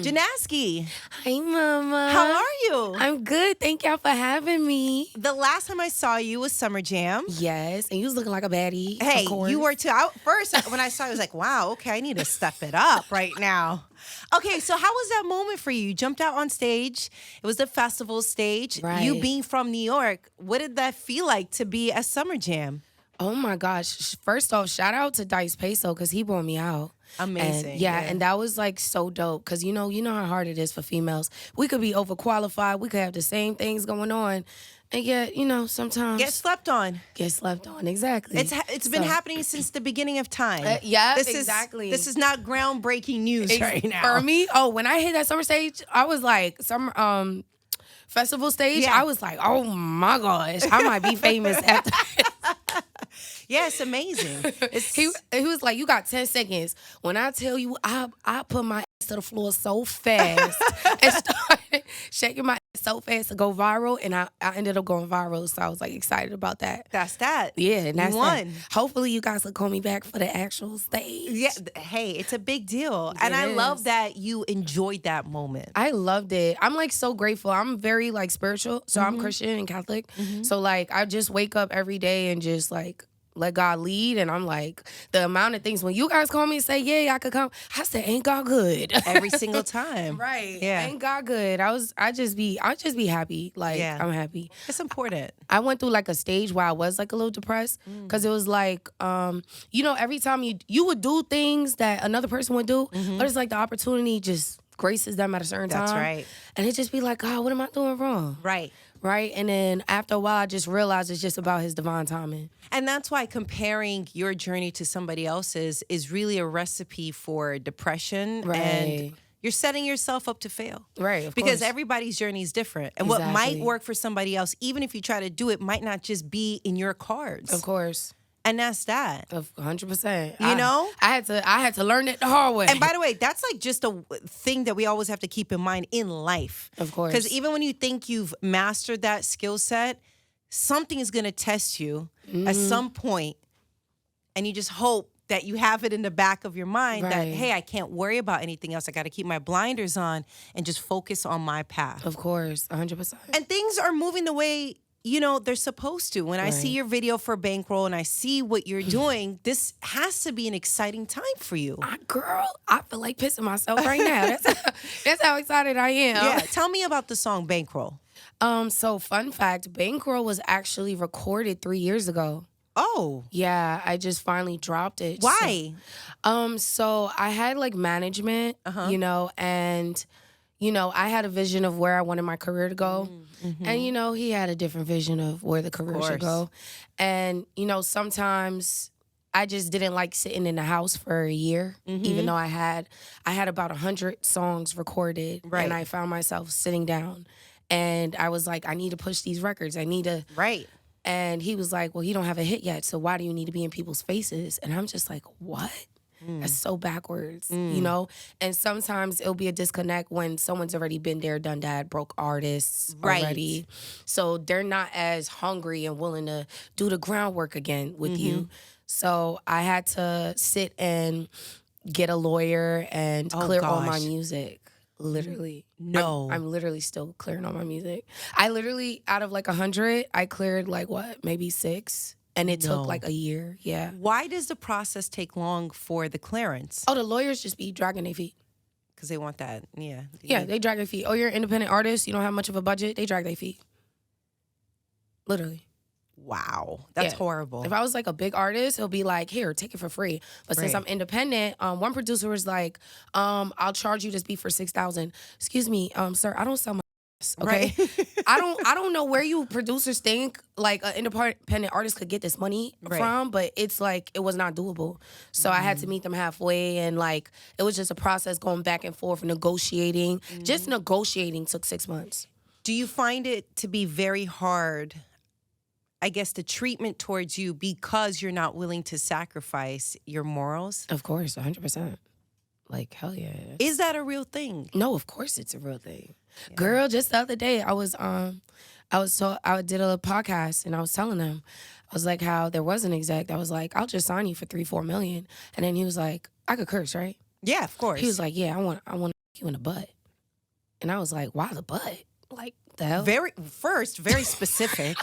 Jennaske, Hi, Mama. how are you? I'm good. Thank y'all for having me. The last time I saw you was Summer Jam. Yes, and you was looking like a baddie. Hey, of course. you were too. First, when I saw you, I was like, wow, okay, I need to step it up right now. Okay, so how was that moment for you? You jumped out on stage. It was the festival stage. Right. You being from New York, what did that feel like to be at Summer Jam? Oh my gosh! First off, shout out to Dice Peso because he brought me out. Amazing. And and that was like so dope because you know how hard it is for females. We could be overqualified. We could have the same things going on, and yet sometimes Get slept on. Get slept on. Exactly. It's been happening since the beginning of time. Exactly. This is not groundbreaking news right now. For me, when I hit that summer stage, I was like festival stage. Yeah. I was like, oh my gosh, I might be famous after this. Yeah, it's amazing. He was like, you got 10 seconds. When I tell you, I put my ass to the floor so fast and started shaking my ass so fast to go viral, and I ended up going viral, so I was like excited about that. That's that. Yeah, and that's you won. that. Hopefully you guys will call me back for the actual stage. Yeah, hey, it's a big deal. And I love that you enjoyed that moment. I loved it. I'm like so grateful. I'm very like spiritual, so I'm Christian and Catholic. So like I just wake up every day and just like let God lead, and I'm like, the amount of things when you guys call me and say, yeah, I could come, I said, ain't God good? Every single time. Right. Yeah. Ain't God good. I just be happy. Like, Yeah. I'm happy. It's important. I went through like a stage where I was like a little depressed because it was like, every time you would do things that another person would do, but it's like the opportunity just graces them at a certain time. That's right. And it just be like, God, what am I doing wrong? Right. Right? And then after a while, I just realized it's just about his divine timing. And that's why comparing your journey to somebody else's is really a recipe for depression. Right. And you're setting yourself up to fail. Right, of because course. everybody's journey is different. And what might Exactly. work for somebody else, even if you try to do it, might not just be in your cards. Of course. And that's that. 100%. You know? I had to learn it the hard way. And by the way, that's like just a thing that we always have to keep in mind in life. Of course. Because even when you think you've mastered that skill set, something is going to test you at some point, and you just hope that you have it in the back of your mind that, Right. hey, I can't worry about anything else. I got to keep my blinders on and just focus on my path. Of course, 100%. And things are moving the way they're supposed to. When I see your video for Bankroll and I see what you're doing, this has to be an exciting time for you. Girl, I feel like pissing myself right now. That's how excited I am. Yeah, tell me about the song Bankroll. So fun fact, Bankroll was actually recorded 3 years ago. Oh. Yeah, I just finally dropped it. Why? So I had like management, and I had a vision of where I wanted my career to go. And, he had a different vision of where the career should go. And, sometimes I just didn't like sitting in the house for a year, even though I had about 100 songs recorded. Right. And I found myself sitting down. And I was like, I need to push these records. I need to. Right. And he was like, well, you don't have a hit yet, so why do you need to be in people's faces? And I'm just like, what? That's so backwards, And sometimes it'll be a disconnect when someone's already been there, done that, broke artists already. So they're not as hungry and willing to do the groundwork again with you. So I had to sit and get a lawyer and clear all my music. Literally. No. I'm literally still clearing all my music. I literally, out of like 100, I cleared like maybe 6. And it took like a year, yeah. Why does the process take long for the clearance? Oh, the lawyers just be dragging their feet. Because they want that, yeah. Yeah, they drag their feet. Oh, you're an independent artist, you don't have much of a budget, they drag their feet. Literally. Wow, that's horrible. If I was like a big artist, it'll be like, here, take it for free. But since I'm independent, one producer was like, I'll charge you this beat for $6,000. Excuse me, sir, I don't sell my okay? Right. I don't know where you producers think like an independent artist could get this money from, but it's like it was not doable. So I had to meet them halfway, and like it was just a process going back and forth, negotiating. Just negotiating took 6 months. Do you find it to be very hard, I guess, the treatment towards you because you're not willing to sacrifice your morals? Of course, 100%. Like, hell yeah. Is that a real thing? No, of course it's a real thing. Yeah. Girl, just the other day, I did a podcast and I was telling them, I was like, how there was an exec that was like, I'll just sign you for $3-4 million. And then he was like, I could curse, right? Yeah, of course. He was like, yeah, I want you in the butt. And I was like, why the butt? Like, the hell? Very specific.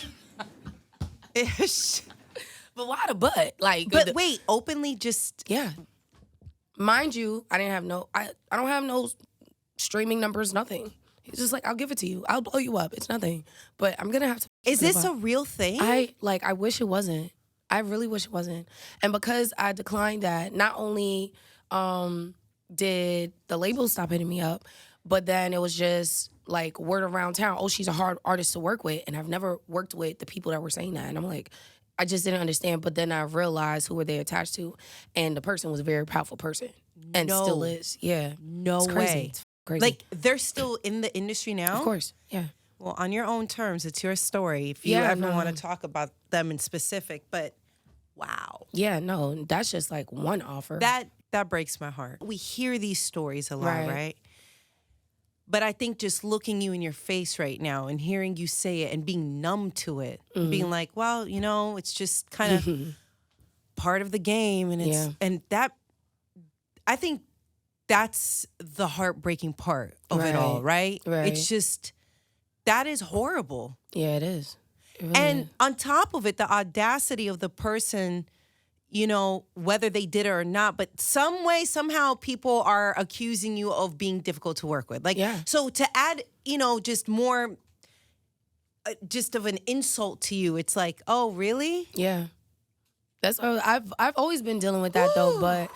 But why the butt? Like, but wait, openly just... Yeah. Mind you, I don't have no streaming numbers, nothing. He's just like, I'll give it to you. I'll blow you up. It's nothing. But I'm going to have to... Is this a real thing? I wish it wasn't. I really wish it wasn't. And because I declined that, not only did the label stop hitting me up, but then it was just like word around town, oh, she's a hard artist to work with. And I've never worked with the people that were saying that. And I'm like, I just didn't understand. But then I realized who were they attached to. And the person was a very powerful person. And still is. Yeah. No it's crazy. way. It's crazy. Like, they're still in the industry now? Of course. Yeah. Well, on your own terms, it's your story. If you ever want to talk about them in specific, but wow. Yeah, no, that's just like one offer. That breaks my heart. We hear these stories a lot, right? But I think just looking you in your face right now and hearing you say it and being numb to it, being like, well, it's just kind of part of the game, and and that, I think that's the heartbreaking part of it all, right? It's just, that is horrible. Yeah, it is. It really and is. On top of it, the audacity of the person, whether they did it or not, but some way, somehow people are accusing you of being difficult to work with. Like, so to add, just more, just of an insult to you, it's like, oh, really? Yeah. That's I've always been dealing with that though, but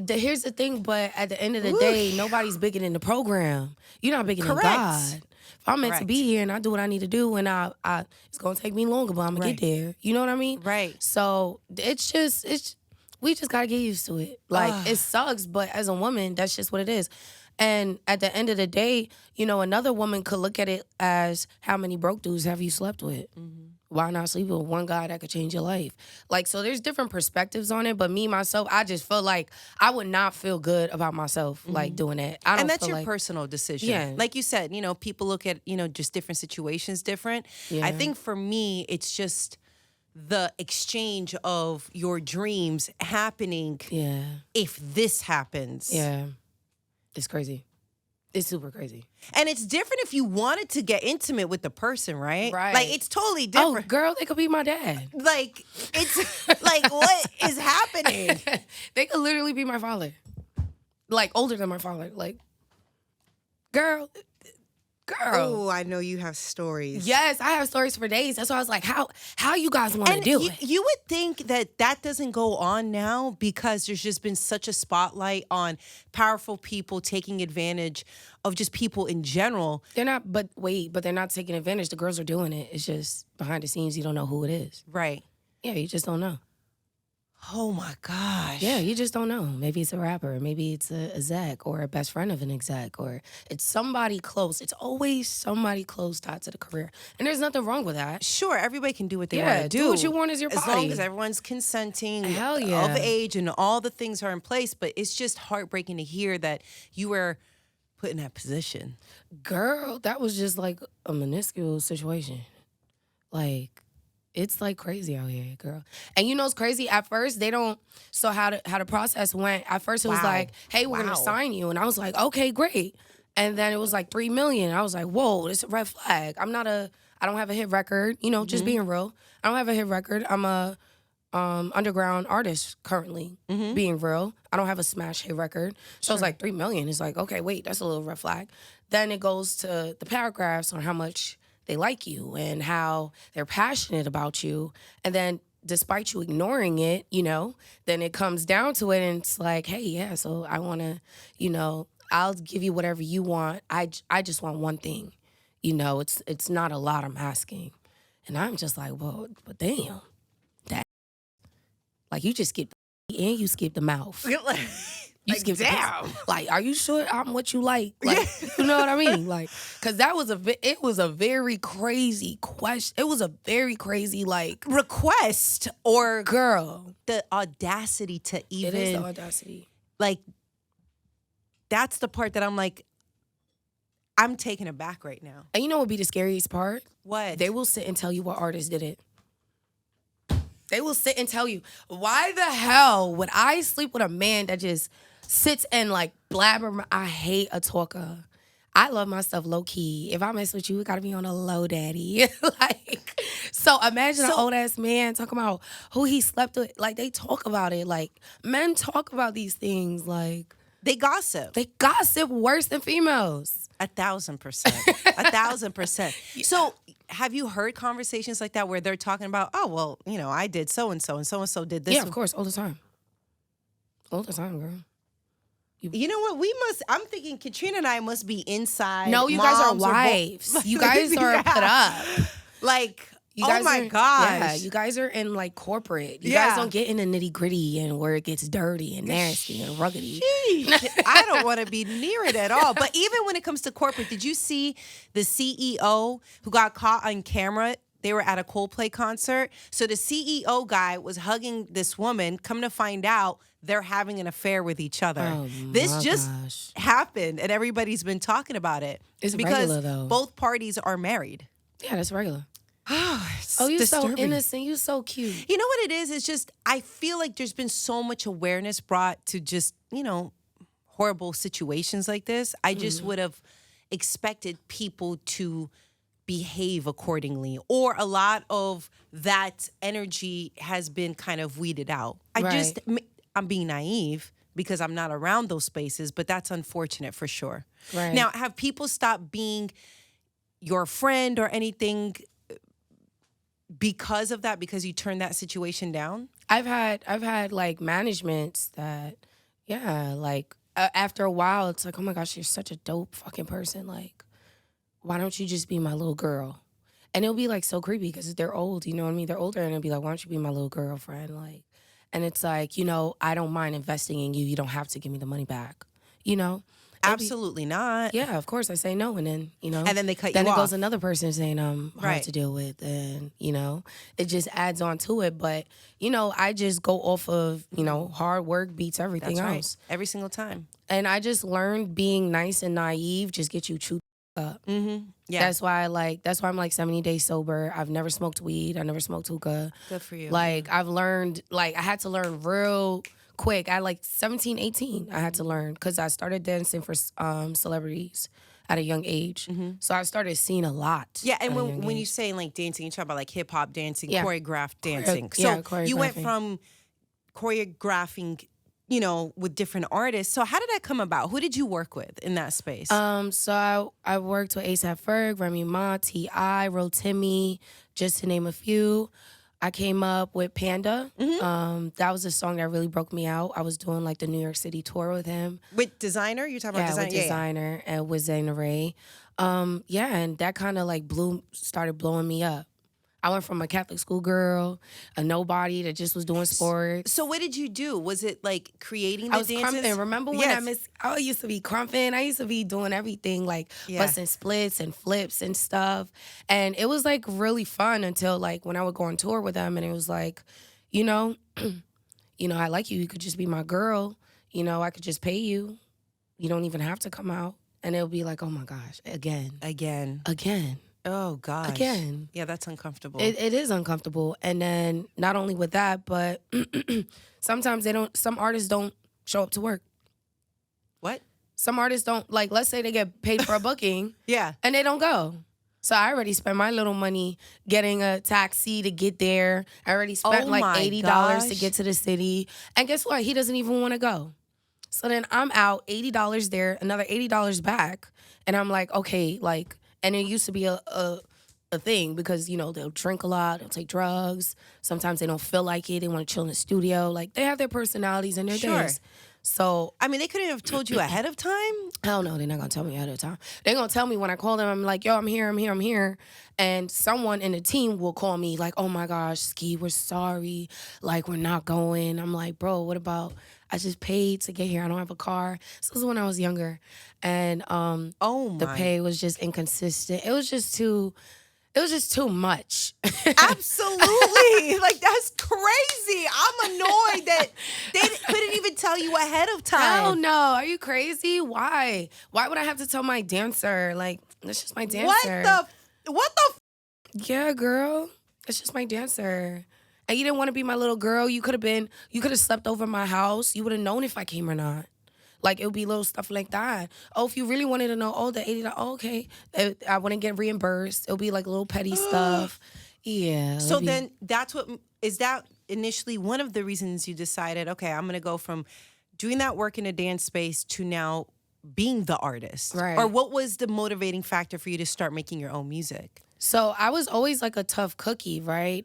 here's the thing, but at the end of the day, nobody's bigger than the program. You're not bigger than God. If I'm meant to be here and I do what I need to do, and it's gonna take me longer, but I'm gonna get there. You know what I mean? Right. So we just gotta get used to it. Like, it sucks, but as a woman, that's just what it is. And at the end of the day, another woman could look at it as, how many broke dudes have you slept with? Why not sleep with one guy that could change your life? Like, so there's different perspectives on it, but me, myself, I just feel like I would not feel good about myself, like, doing that. And that's your personal decision. Yeah. Like you said, people look at, just different situations different. Yeah. I think for me, it's just the exchange of your dreams happening if this happens. Yeah. It's crazy. It's super crazy. And it's different if you wanted to get intimate with the person, right? Right. Like, it's totally different. Oh, girl, they could be my dad. Like, it's like, what is happening? They could literally be my father. Like, older than my father. Like, girl. Oh, I know you have stories. Yes, I have stories for days. That's why I was like, how you guys want to do it? You would think that doesn't go on now because there's just been such a spotlight on powerful people taking advantage of just people in general. They're not, but they're not taking advantage. The girls are doing it. It's just behind the scenes, you don't know who it is. Right. Yeah, you just don't know. Oh my gosh. Yeah, you just don't know. Maybe it's a rapper. Maybe it's a exec or a best friend of an exec, or it's somebody close. It's always somebody close tied to the career. And there's nothing wrong with that. Sure, everybody can do what they want to do. Do what you want as your body. As long as everyone's consenting, Hell yeah, of age, and all the things are in place. But it's just heartbreaking to hear that you were put in that position. Girl, that was just like a minuscule situation. Like, it's like crazy out here, girl. And you know what's crazy? At first, they don't. So how the process went? At first, it was like, "Hey, we're gonna sign you," and I was like, "Okay, great." And then it was like $3 million. I was like, "Whoa, this is a red flag." I don't have a hit record. Just being real. I don't have a hit record. I'm a underground artist currently. Being real, I don't have a smash hit record. So it's like $3 million. It's like, okay, wait, that's a little red flag. Then it goes to the paragraphs on how much they like you and how they're passionate about you. And then despite you ignoring it, then it comes down to it and it's like, hey, yeah, so I want to, I'll give you whatever you want. I just want one thing. It's not a lot I'm asking. And I'm just like, well, but damn. That, like, you just skipped the and you skipped the mouth. You skipped damn. Like, are you sure I'm what you like? Like, you know what I mean? Like, because it was a very crazy question. It was a very crazy, like, request, or girl. The audacity to even. It is the audacity. Like, that's the part that I'm like, I'm taken aback right now. And you know what would be the scariest part? What? They will sit and tell you what artist did it. They will sit and tell you, why the hell would I sleep with a man that just sits and like blabber. I hate a talker. I love my stuff low key. If I mess with you, it gotta be on a low, daddy. Like, so imagine an old ass man talking about who he slept with. Like, they talk about it. Like, men talk about these things. Like, they gossip. They gossip worse than females. 1,000%. 1,000%. So, have you heard conversations like that where they're talking about, oh, well, you know, I did so and so did this? Yeah, of course, all the time. All the time, girl. You know what? I'm thinking Katrina and I must be inside. No, you guys are wives. You guys are put up. Like, you guys oh my gosh. Yeah, you guys are in like corporate. You guys don't get in the nitty gritty and where it gets dirty and nasty and ruggedy. I don't want to be near it at all. But even when it comes to corporate, did you see the CEO who got caught on camera? They were at a Coldplay concert. So the CEO guy was hugging this woman. Come to find out, they're having an affair with each other. Oh, this just happened, and everybody's been talking about it. It's because regular, though. Both parties are married. Yeah, that's regular. Oh, you're disturbing. so innocent. You're so cute. You know what it is? It's just, I feel like there's been so much awareness brought to just, you know, horrible situations like this. I just would have expected people to behave accordingly, or a lot of that energy has been kind of weeded out. I'm being naive because I'm not around those spaces, but that's unfortunate for sure. Right. Now, have people stopped being your friend or anything because of that, because you turned that situation down? I've had like managements that, like after a while, it's like, oh my gosh, you're such a dope fucking person. Like, why don't you just be my little girl? And it'll be like so creepy because they're old, you know what I mean? They're older, and it'll be like, why don't you be my little girlfriend? Like, and it's like, you know, I don't mind investing in you. You don't have to give me the money back, you know? Absolutely not. Yeah, of course. I say no, and then, you know. And then they cut you off. Then it goes off. another person saying hard to deal with, and, you know, it just adds on to it. But, you know, I just go off of, you know, hard work beats everything That's else. Right. Every single time. And I just learned being nice and naive just gets you chewed up. Mm-hmm. Yeah. That's why I'm like 70 days sober. I've never smoked weed. I never smoked hookah. Good for you. Like, I've learned, like, I had to learn real quick. At like 17, 18, I had to learn because I started dancing for celebrities at a young age. Mm-hmm. So I started seeing a lot. Yeah, and when you say like dancing, you talk about like hip hop dancing, choreographed dancing. So you went from choreographing, you know, with different artists. So how did that come about? Who did you work with in that space? So I worked with A$AP Ferg, Remy Ma, T.I., Ro Timmy, just to name a few. I came up with Panda. Mm-hmm. That was a song that really broke me out. I was doing like the New York City tour with him. With Designer? You're talking about Designer? With Designer and with Zayn Ray. And that kind of like started blowing me up. I went from a Catholic school girl, a nobody that just was doing sports. So what did you do? Was it like creating the dances? I was crumping. Remember when I used to be crumping? I used to be doing everything like busting splits and flips and stuff. And it was like really fun until like when I would go on tour with them and it was like, you know, I like you. You could just be my girl. You know, I could just pay you. You don't even have to come out. And it'll be like, oh my gosh, again. Oh, gosh. Again. Yeah, that's uncomfortable. It is uncomfortable. And then not only with that, but sometimes some artists don't show up to work. What? Some artists don't, like, let's say they get paid for a booking. Yeah. And they don't go. So I already spent my little money getting a taxi to get there. I already spent like $80 to get to the city. And guess what? He doesn't even want to go. So then I'm out, $80 there, another $80 back. And I'm like, okay, like, and it used to be a thing because, you know, they'll drink a lot, they'll take drugs. Sometimes they don't feel like it. They want to chill in the studio. Like, they have their personalities and their days. So, I mean, they couldn't have told you ahead of time? Hell no, they're not going to tell me ahead of time. They're going to tell me when I call them, I'm like, yo, I'm here. And someone in the team will call me like, oh my gosh, Ski, we're sorry. Like, we're not going. I'm like, bro, what about, I just paid to get here. I don't have a car. So this was when I was younger. And the pay was just inconsistent. It was just too much. Absolutely. Like, that's crazy. I'm annoyed that they couldn't even tell you ahead of time. Hell no. Are you crazy? Why? Why would I have to tell my dancer? Like, that's just my dancer. What the? Yeah, girl. It's just my dancer. And you didn't want to be my little girl. You could have slept over my house. You would have known if I came or not. Like, it would be little stuff like that. Oh, if you really wanted to know, the $80, okay. I wouldn't get reimbursed. It'll be like little petty stuff. Yeah. So then is that initially one of the reasons you decided, okay, I'm going to go from doing that work in a dance space to now being the artist? Right. Or what was the motivating factor for you to start making your own music? So I was always like a tough cookie, right?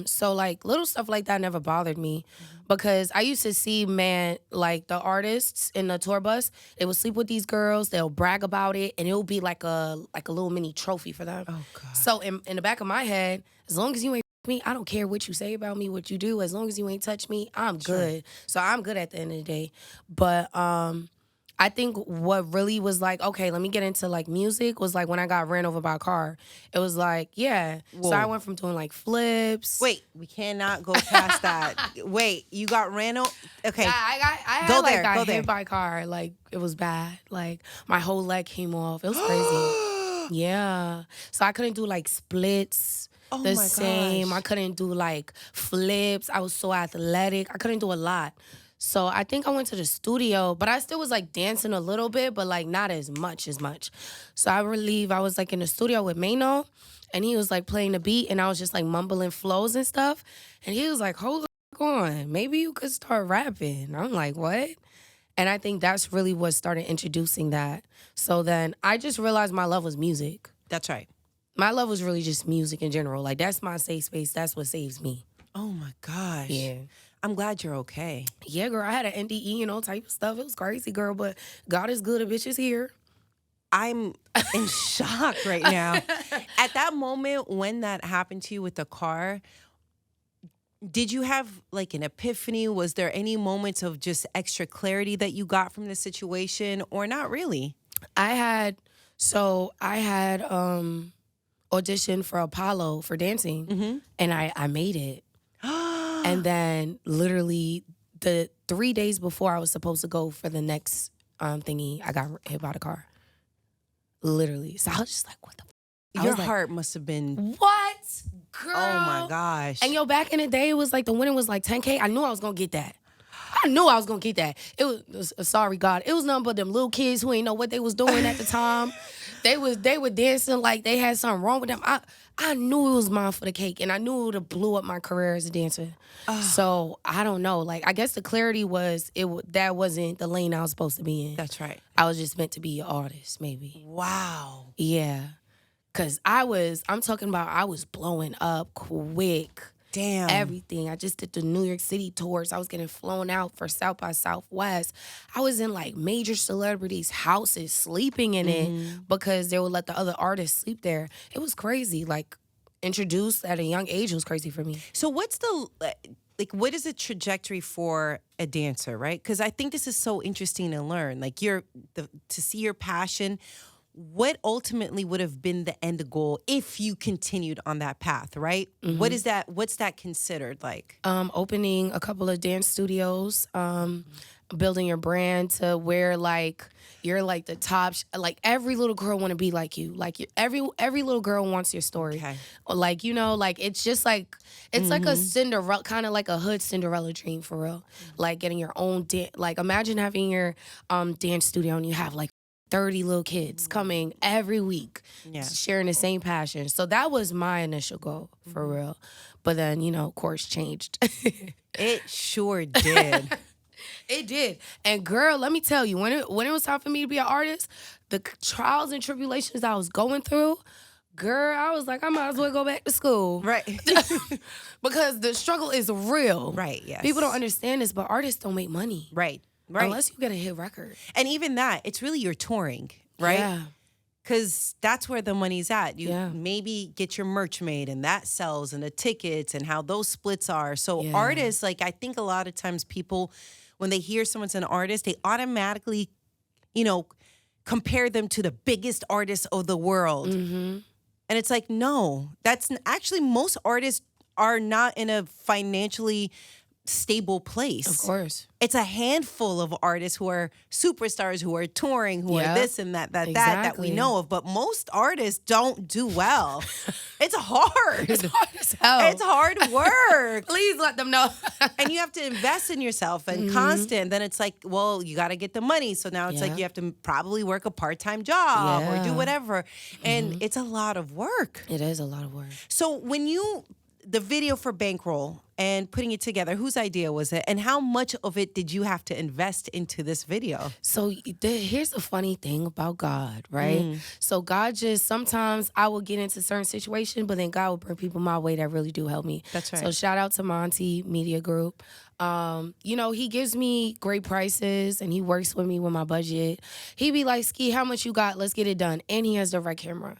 So like little stuff like that never bothered me because I used to see, man, like the artists in the tour bus, they would sleep with these girls, they'll brag about it, and it'll be like a little mini trophy for them. Oh, God. So in the back of my head, as long as you ain't me, I don't care what you say about me, what you do. As long as you ain't touch me, I'm good. So I'm good at the end of the day. But I think what really was like, okay, let me get into like music was like when I got ran over by a car. It was like, yeah. Whoa. So I went from doing like flips. Wait, we cannot go past that. Wait, you got ran over? Okay. Yeah, I got hit by a car. Like, it was bad. Like, my whole leg came off. It was crazy. Yeah. So I couldn't do like splits. Oh my same. gosh. I couldn't do like flips. I was so athletic. I couldn't do a lot. So I think I went to the studio, but I still was like dancing a little bit, but like not as much. So I was like in the studio with Mano, and he was like playing the beat, and I was just like mumbling flows and stuff. And he was like, hold on, maybe you could start rapping. I'm like, what? And I think that's really what started introducing that. So then I just realized my love was music. That's right. My love was really just music in general. Like, that's my safe space. That's what saves me. Oh my gosh. Yeah. I'm glad you're okay. Yeah, girl, I had an NDE and all type of stuff. It was crazy, girl, but God is good. A bitch is here. I'm in shock right now. At that moment when that happened to you with the car, did you have like an epiphany? Was there any moments of just extra clarity that you got from the situation, or not really? I had auditioned for Apollo for dancing, and I made it. And then literally the 3 days before I was supposed to go for the next thingy, I got hit by the car. Literally. So I was just like, what the f? Your heart must have been... What? Girl. Oh my gosh. And back in the day, it was like the winning was like $10K. I knew I was going to get that. It was sorry, God. It was nothing but them little kids who ain't know what they was doing at the time. They were dancing like they had something wrong with them. I knew it was mine for the cake, and I knew it would have blew up my career as a dancer. So I don't know. Like, I guess the clarity was that wasn't the lane I was supposed to be in. That's right. I was just meant to be an artist, maybe. Wow. Yeah. Because I was blowing up quick. Damn. Everything. I just did the New York City tours. I was getting flown out for South by Southwest. I was in like major celebrities' houses sleeping in it because they would let the other artists sleep there. It was crazy. Like, introduced at a young age was crazy for me. So what is the trajectory for a dancer, right? Because I think this is so interesting to learn. Like, to see your passion. What ultimately would have been the end goal if you continued on that path, right? Mm-hmm. What is that? What's that considered like? Opening a couple of dance studios, building your brand to where like you're like the top. Like, every little girl want to be like you. Like, every little girl wants your story. Okay. Like, like it's just like like a Cinderella, kind of like a hood Cinderella dream for real. Like, getting your own like, imagine having your dance studio and you have like 30 little kids coming every week, sharing the same passion. So that was my initial goal, for real. But then, of course, changed. It sure did. It did. And girl, let me tell you, when it was time for me to be an artist, the trials and tribulations I was going through, girl, I was like, I might as well go back to school. Right. Because the struggle is real. Right, yes. People don't understand this, but artists don't make money. Right. Unless you get a hit record. And even that, it's really your touring, right? Yeah. Because that's where the money's at. You maybe get your merch made and that sells, and the tickets and how those splits are. So artists, like, I think a lot of times people, when they hear someone's an artist, they automatically, compare them to the biggest artist of the world. Mm-hmm. And it's like, no, that's actually, most artists are not in a financially stable place. Of course. It's a handful of artists who are superstars, who are touring, who are this and that we know of. But most artists don't do well. It's hard. It's hard as hell. It's hard work. Please let them know. And you have to invest in yourself and constant. Then it's like, well, you got to get the money. So now it's like you have to probably work a part-time job or do whatever. And it's a lot of work. It is a lot of work. So when the video for Bankroll and putting it together, whose idea was it? And how much of it did you have to invest into this video? So here's the funny thing about God, right? So God just, sometimes I will get into certain situations, but then God will bring people my way that really do help me. That's right. So shout out to Monty Media Group. You know, he gives me great prices and he works with me with my budget. He be like, Ski, how much you got? Let's get it done. And he has direct camera,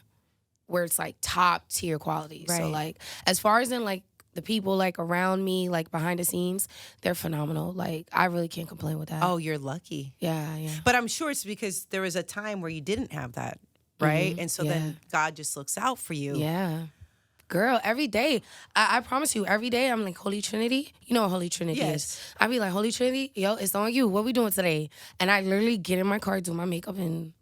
where it's like top tier quality. Right. So like, as far as in like the people like around me, like behind the scenes, they're phenomenal. Like I really can't complain with that. Oh, you're lucky. Yeah, yeah. But I'm sure it's because there was a time where you didn't have that, right? And so then God just looks out for you. Yeah. Girl, every day, I promise you, every day I'm like, Holy Trinity. You know what Holy Trinity is. I be like, Holy Trinity, yo, it's on you. What we doing today? And I literally get in my car, do my makeup, and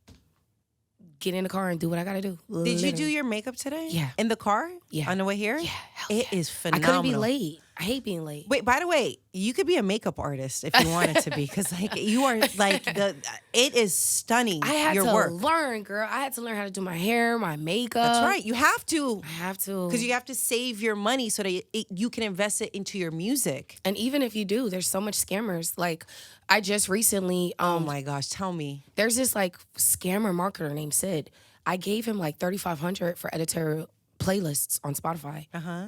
get in the car and do what I gotta do. Did you do your makeup today? Yeah. In the car? Yeah. On the way here? Yeah. It is phenomenal. I couldn't be late. I hate being late. Wait, by the way, you could be a makeup artist if you wanted to be, because like you are like it is stunning. I had your to work. learn, girl. I had to learn how to do my hair, my makeup. That's right. You have to. I have to. Because you have to save your money so that you can invest it into your music. And even if you do, there's so much scammers. Like, I just recently... oh my gosh, tell me. There's this like scammer marketer named Sid. I gave him like $3,500 for editorial playlists on Spotify.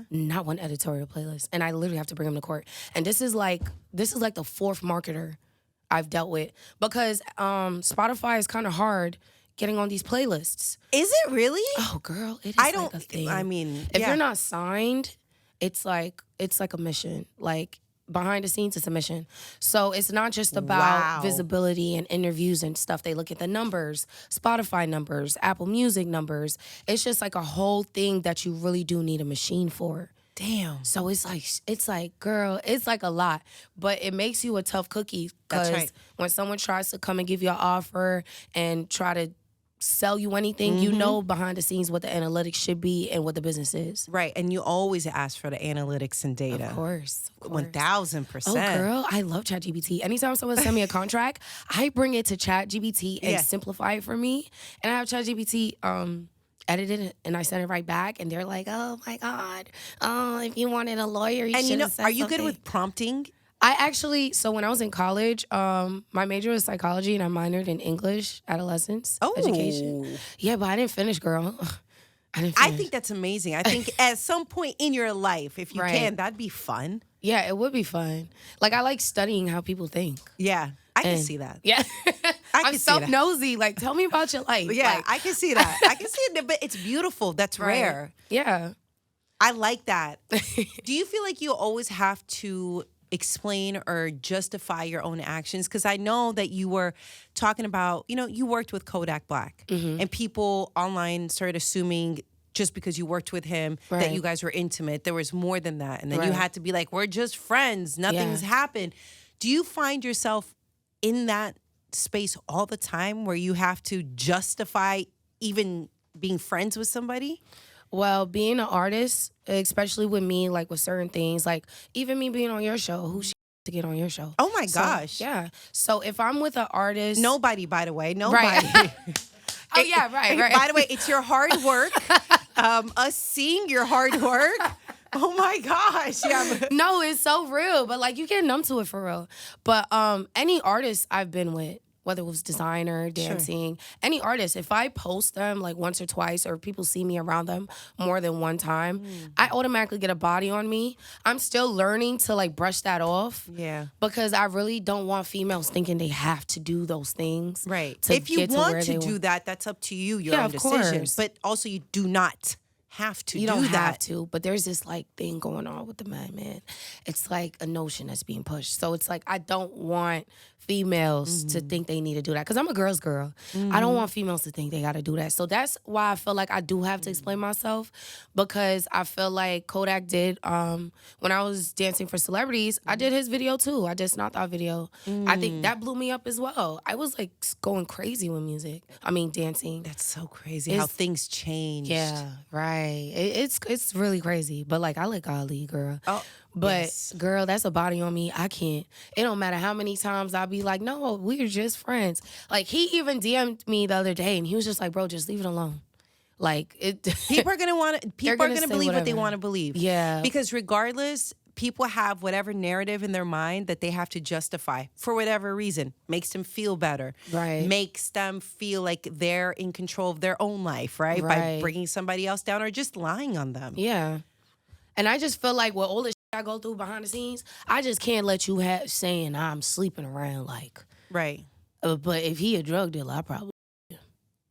Not one editorial playlist. And I literally have to bring him to court. And this is like the fourth marketer I've dealt with, because Spotify is kind of hard getting on these playlists. Is it really? Oh, girl, it is I don't. like a thing. I mean, if you're not signed, it's like a mission. Like, behind the scenes, it's a mission. So it's not just about visibility and interviews and stuff. They look at the numbers, Spotify numbers, Apple Music numbers. It's just like a whole thing that you really do need a machine for. Damn. So it's like, girl, it's like a lot. But it makes you a tough cookie. Because when someone tries to come and give you an offer and try to sell you anything, you know behind the scenes what the analytics should be and what the business is. Right, and you always ask for the analytics and data. Of course. 1,000%. Oh, girl, I love ChatGPT. Anytime someone sends me a contract, I bring it to ChatGPT and simplify it for me. And I have ChatGPT edited it, and I send it right back, and they're like, oh my God, if you wanted a lawyer, you should have said are you something. good with prompting? I actually, so when I was in college, my major was psychology and I minored in English, adolescence, education. Yeah, but I didn't finish, girl. I didn't finish. I think that's amazing. I think at some point in your life, if you can, that'd be fun. Yeah, it would be fun. Like, I like studying how people think. Yeah, I can see that. Yeah. I'm see that. so nosy. Like, tell me about your life. Yeah, like, I can see that. I can see it, but it's beautiful. That's rare. Yeah. I like that. Do you feel like you always have to explain or justify your own actions? Because I know that you were talking about, you worked with Kodak Black, and people online started assuming just because you worked with him that you guys were intimate. There was more than that. And then you had to be like, we're just friends. Nothing's happened. Do you find yourself in that space all the time where you have to justify even being friends with somebody? Well, being an artist, especially with me, like with certain things, like even me being on your show, who's to get on your show? Oh my gosh. Yeah. So if I'm with an artist. Nobody, by the way. Nobody. Right. Oh, yeah, right. By the way, it's your hard work. Us seeing your hard work. Oh my gosh. Yeah. No, it's so real. But like, you get numb to it for real. But any artist I've been with, whether it was designer, dancing, any artist, if I post them like once or twice, or people see me around them more than one time, I automatically get a body on me. I'm still learning to like brush that off. Yeah. Because I really don't want females thinking they have to do those things. Right. To if you get want to to do that, that's up to you, your Yeah, own of decision. course. But also you do not have to You do don't that. have to, but there's this like thing going on with the man. It's like a notion that's being pushed. So it's like I don't want females to think they need to do that because I'm a girl's girl. I don't want females to think they got to do that. So that's why I feel like I do have to explain myself because I feel like Kodak did when I was dancing for celebrities. I did his video too. I did Not Thot video. I think that blew me up as well. I was like going crazy with music. I mean dancing. That's so crazy how things changed. Yeah, right. It's really crazy. But like I like Ali, girl. Oh, but yes. girl, that's a body on me. I can't. It don't matter how many times I'll be like, no, we're just friends. Like he even DM'd me the other day and he was just like, bro, just leave it alone. Like it People are gonna believe what they want to believe. Yeah. Because regardless, people have whatever narrative in their mind that they have to justify for whatever reason. Makes them feel better. Right. Makes them feel like they're in control of their own life, right? By bringing somebody else down or just lying on them. Yeah. And I just feel like with all the shit I go through behind the scenes, I just can't let you have saying I'm sleeping around like. Right. But if he a drug dealer, I probably.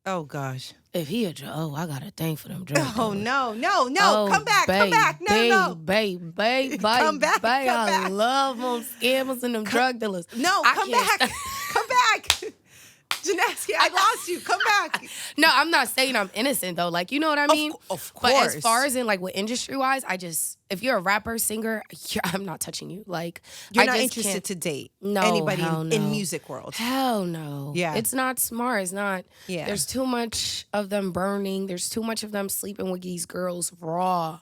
Oh, gosh. If he a drug, oh, I got a thing for them drug dealers. Oh, no. Oh, Come back. babe, No. Babe, Come back. I love them scammers and them drug dealers. No, come back. Come back. Jennaske, I lost you. Come back. No, I'm not saying I'm innocent though. Like, you know what I mean? Of But course. as far as in like with industry wise, if you're a rapper, singer, I'm not touching you. Like, You're I not just interested can't- to date No, anybody hell no. in music world. Hell no. Yeah. It's not smart. It's not. Yeah. There's too much of them burning. There's too much of them sleeping with these girls raw.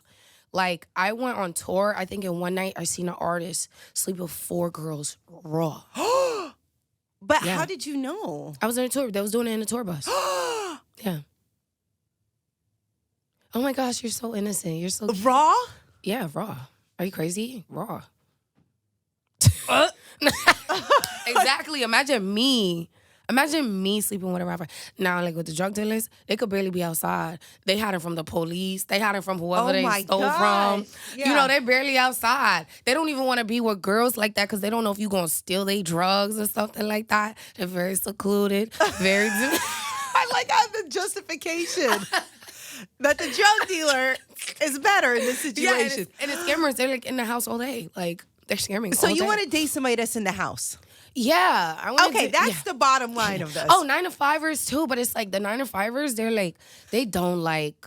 Like, I went on tour. I think in one night I seen an artist sleep with 4 girls raw. But Yeah. how did you know? I was in a tour. They was doing it in a tour bus. Yeah. Oh my gosh, you're so innocent. You're so cute. Raw? Yeah, raw. Are you crazy? Raw. Exactly. Imagine me sleeping with a rapper. Now, like with the drug dealers, they could barely be outside. They hide them from the police. They hide them from whoever they stole from. Yeah. You know, they barely outside. They don't even want to be with girls like that because they don't know if you're going to steal their drugs or something like that. They're very secluded. Very... I like how the justification that the drug dealer is better in this situation. And the scammers, they're like in the house all day. Like, they're scamming So all you day. want to date somebody that's in the house? Yeah. That's the bottom line of this. Oh, 9-to-5ers too, but it's like the 9-to-5ers, they're like, they don't like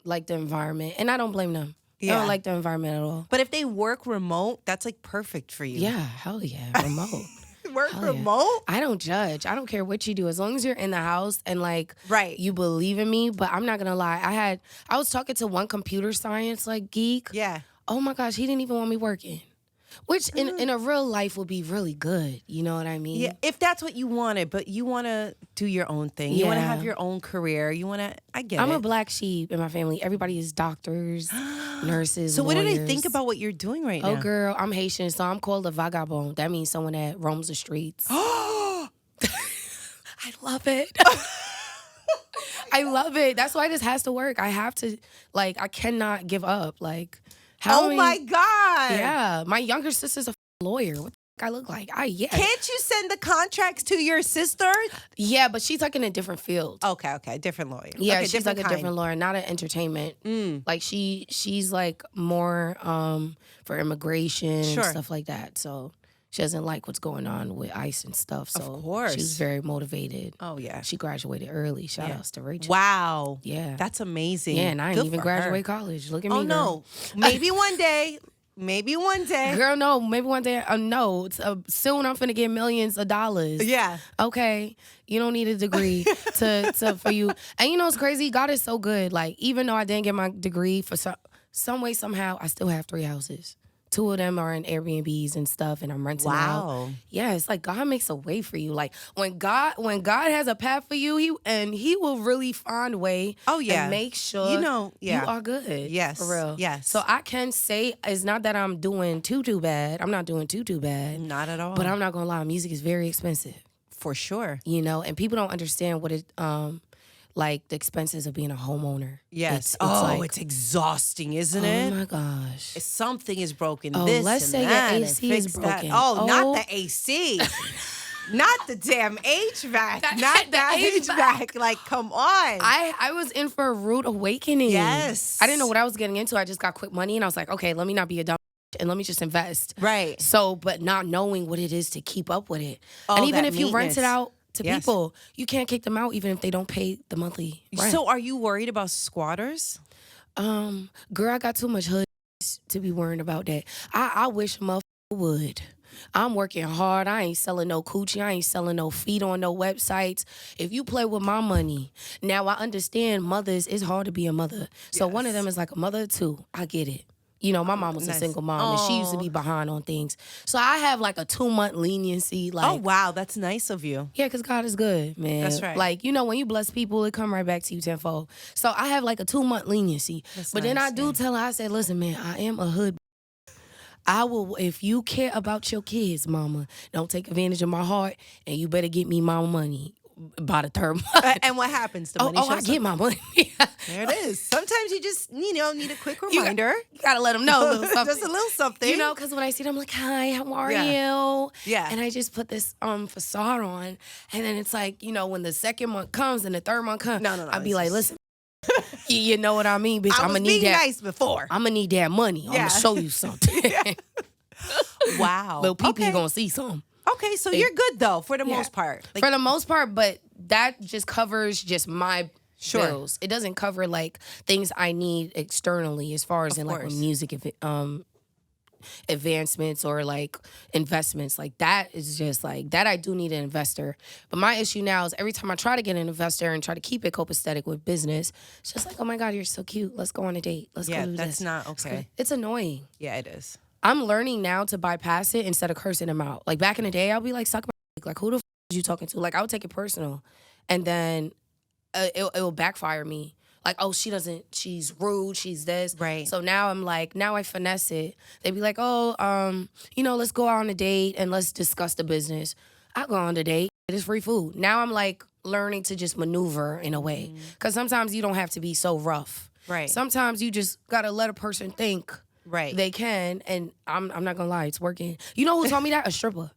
the environment. And I don't blame them. They don't like the environment at all. But if they work remote, that's like perfect for you. Yeah, hell yeah. Remote. Work Hell yeah. remote? I don't judge. I don't care what you do. As long as you're in the house and like Right. you believe in me. But I'm not gonna lie. I was talking to one computer science like geek. Yeah. Oh my gosh, he didn't even want me working. Which in a real life would be really good. You know what I mean? Yeah, if that's what you wanted, but you want to do your own thing. You want to Yeah. have your own career. You want to, I get I'm it. a black sheep in my family. Everybody is doctors, nurses, So what do they lawyers. think about what you're doing right now? Oh, girl, I'm Haitian, so I'm called a vagabond. That means someone that roams the streets. I love it. I love it. That's why this has to work. I have to, like, I cannot give up. Like, how many- my God. Yeah, my younger sister's a lawyer. What the I look like? Can't you send the contracts to your sister? Yeah, but she's like in a different field. Okay. Different lawyer. Yeah, okay, she's like a kind. different lawyer, not an entertainment. Like she's like more for immigration and Sure. stuff like that. So she doesn't like what's going on with ICE and stuff. So Of course. she was very motivated. Oh, yeah. She graduated early. Shout outs to Rachel. Wow. Yeah. That's amazing. Yeah, and I Good didn't even for graduate her. college. Look at me, Oh, girl. no. Maybe one day. Maybe one day. Girl, no. Maybe one day. No. It's, soon I'm finna get millions of dollars. Yeah. Okay, you don't need a degree to for you. And you know what's crazy? God is so good. Like, even though I didn't get my degree, for some way, somehow, I still have 3 houses. 2 of them are in Airbnbs and stuff, and I'm renting out. Wow. Yeah, it's like God makes a way for you. Like when God has a path for you, he will really find a way. Oh, yeah. And make sure yeah. you are good. Yes. For real. Yes. So I can say it's not that I'm doing too bad. I'm not doing too bad. Not at all. But I'm not gonna lie, music is very expensive. For sure. You know, and people don't understand what it like the expenses of being a homeowner. Yes. It's It's exhausting, isn't oh it? my gosh. If something is broken, Oh, this let's and say your that, AC and is fix that. broken. Oh, Oh. not the AC. Not the damn HVAC. Not that HVAC. Like, come on. I was in for a rude awakening. Yes. I didn't know what I was getting into. I just got quick money and I was like, okay, let me not be a dumb and let me just invest. Right. So, but not knowing what it is to keep up with it. Oh, and even that if you rent it out to Yes. people, you can't kick them out even if they don't pay the monthly rent. So are you worried about squatters? Girl, I got too much hood to be worrying about that. I wish a motherfucker would. I'm working hard. I ain't selling no coochie. I ain't selling no feet on no websites. If you play with my money, now I understand mothers, it's hard to be a mother. So one of them is like a mother too. I get it. You know, my mom was a single mom, and she used to be behind on things. So I have like a 2-month leniency. Like, oh, wow. That's nice of you. yeah, because God is good, man. That's right. Like, you know, when you bless people, it come right back to you tenfold. So I have like a 2-month leniency. But then I do tell her, I said, listen, man, I am a hood. I will, if you care about your kids, mama, don't take advantage of my heart, and you better get me my money by the third month. And what happens? The money I get my money. There it is. Sometimes you just, need a quick reminder. You gotta let them know a little something. Just a little something. You know, because when I see them, I'm like, hi, how are you? Yeah. And I just put this facade on. And then it's like, you know, when the second month comes and the third month comes, No. I'd be like, listen, you know what I mean, bitch? I'm I was gonna need being that. nice before. I'm gonna need that money. I'm gonna show you something. Wow. Little people gonna see something. Okay, so you're good though, for the most part. Like, for the most part, but that just covers just my bills. It doesn't cover like things I need externally as far as in like with music advancements or like investments. Like that is just like that I do need an investor. But my issue now is every time I try to get an investor and try to keep it copacetic with business, it's just like, oh my God, you're so cute. Let's go on a date. Let's go do this. that's not okay. It's annoying. Yeah, it is. I'm learning now to bypass it instead of cursing them out. Like back in the day, I'll be like, suck my dick. Like, who the f is you talking to? Like, I would take it personal. And then it will backfire me. Like, oh, she's rude, she's this. Right. So now I'm like, now I finesse it. They be like, oh, let's go out on a date and let's discuss the business. I go on a date, it's free food. Now I'm like learning to just maneuver in a way. Because sometimes you don't have to be so rough. Right. Sometimes you just gotta let a person think. Right. They can, and I'm not gonna lie, it's working. You know who told me that? A stripper.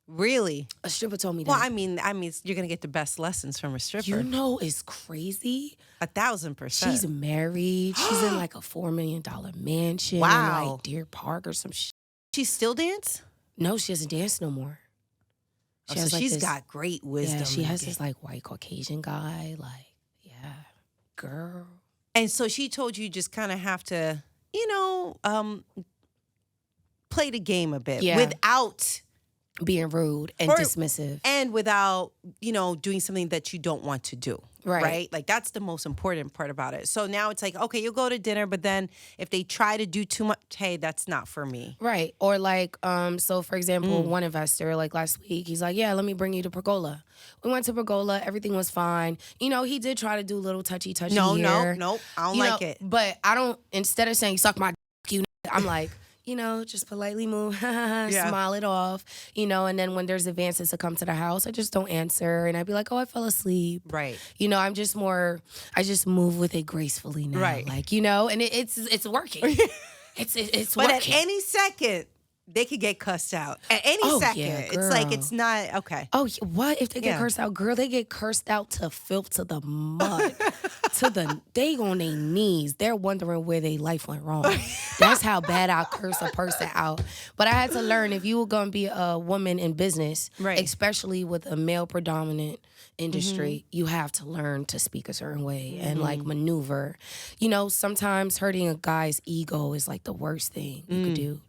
Really? A stripper told me that. Well, I mean, you're gonna get the best lessons from a stripper. You know, it's crazy. 1,000%. She's married. She's in like a $4 million mansion. Wow. In like Deer Park or some shit. She still dance? No, she doesn't dance no more. She's got great wisdom. Yeah, she has this like white Caucasian guy. Like, yeah, girl. And so she told you just kind of have to, play the game a bit without being rude and dismissive. And without, doing something that you don't want to do. Right? Like, that's the most important part about it. So now it's like, okay, you'll go to dinner, but then if they try to do too much, hey, that's not for me. Right. Or like, so for example, one investor, like last week, he's like, yeah, let me bring you to Pergola. We went to Pergola. Everything was fine. He did try to do a little touchy here. No. I don't like it. But I don't, instead of saying, suck my dick, I'm like, just politely move, smile it off, and then when there's advances to come to the house, I just don't answer. And I'd be like, oh, I fell asleep. Right. I'm just I just move with it gracefully now. Right. Like, and it's working. It's but working. At any second, they could get cussed out. At any second. Yeah, it's like, it's not, okay. Oh, what? If they get cursed out? Girl, they get cursed out to filth, to the mud. They on their knees. They're wondering where their life went wrong. That's how bad I curse a person out. But I had to learn, if you were going to be a woman in business, especially with a male predominant industry, you have to learn to speak a certain way and like maneuver. Sometimes hurting a guy's ego is like the worst thing you could do.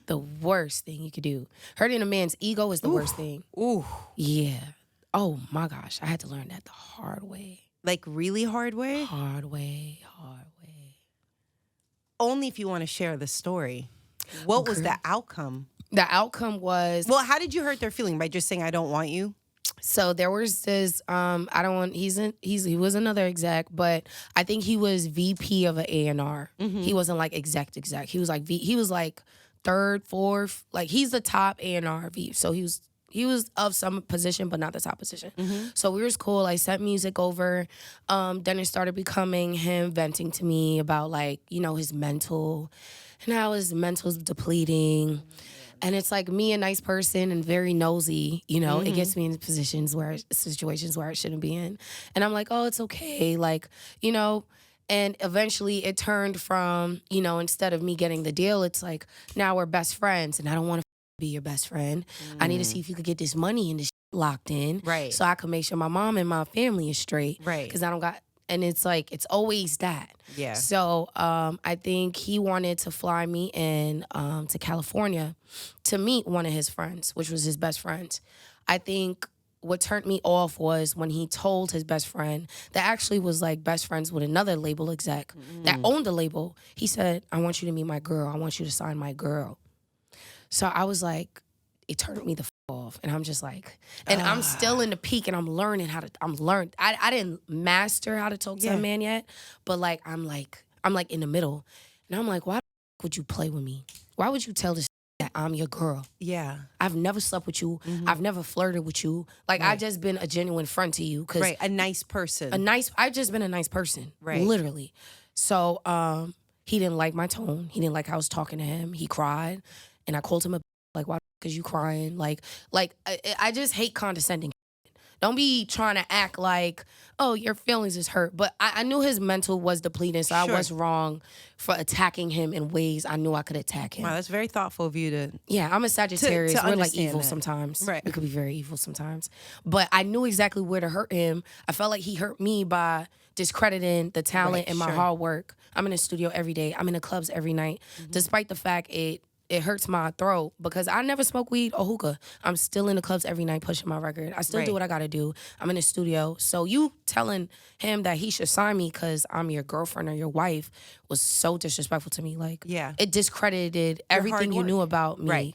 The worst thing you could do. Hurting a man's ego is the worst thing. Ooh. Yeah. Oh my gosh. I had to learn that the hard way. Like, really hard way? Hard way. Only if you want to share the story. What was the outcome? The outcome was... Well, how did you hurt their feeling? By just saying, I don't want you? So there was this, he was another exec, but I think he was VP of an A&R. He wasn't like exec. He was like, he was like third, fourth, like he's the top A&R VP. So he was of some position, but not the top position. So we was cool. I sent music over. Then it started becoming him venting to me about like, his mental and how his mental's depleting. And it's like me, a nice person and very nosy, you know, it gets me in situations where I shouldn't be in. And I'm like, oh, it's okay. Like, you know, and eventually it turned from, you know, instead of me getting the deal, it's like, now we're best friends and I don't want to be your best friend. I need to see if you could get this money and this locked in. Right. So I can make sure my mom and my family is straight. Right. Because I don't got, and it's like, it's always that. Yeah. So I think he wanted to fly me in to California to meet one of his friends, which was his best friend. I think what turned me off was when he told his best friend that actually was like best friends with another label exec that owned the label. He said, I want you to meet my girl. I want you to sign my girl. So I was like, it turned me the off. And I'm just like, and I'm still in the peak and I'm learning I didn't master how to talk to a man yet, but like I'm in the middle. And I'm like, why would you play with me? Why would you tell this that I'm your girl? Yeah. I've never slept with you. I've never flirted with you. Like I've just been a genuine friend to you. Right. A nice person. I've just been a nice person. Right. Literally. So he didn't like my tone. He didn't like how I was talking to him. He cried. And I called him like, why is you crying? Like I just hate condescending. Don't be trying to act like, oh, your feelings is hurt. But I knew his mental was depleted, so I was wrong for attacking him in ways I knew I could attack him. Wow, that's very thoughtful of you to... Yeah, I'm a Sagittarius. to We're like evil that. sometimes. Right. We could be very evil sometimes. But I knew exactly where to hurt him. I felt like he hurt me by discrediting the talent and my hard work. I'm in the studio every day. I'm in the clubs every night. Despite the fact it hurts my throat because I never smoke weed or hookah. I'm still in the clubs every night pushing my record. I still do what I gotta do. I'm in the studio. So you telling him that he should sign me because I'm your girlfriend or your wife was so disrespectful to me. Like, it discredited everything you knew about me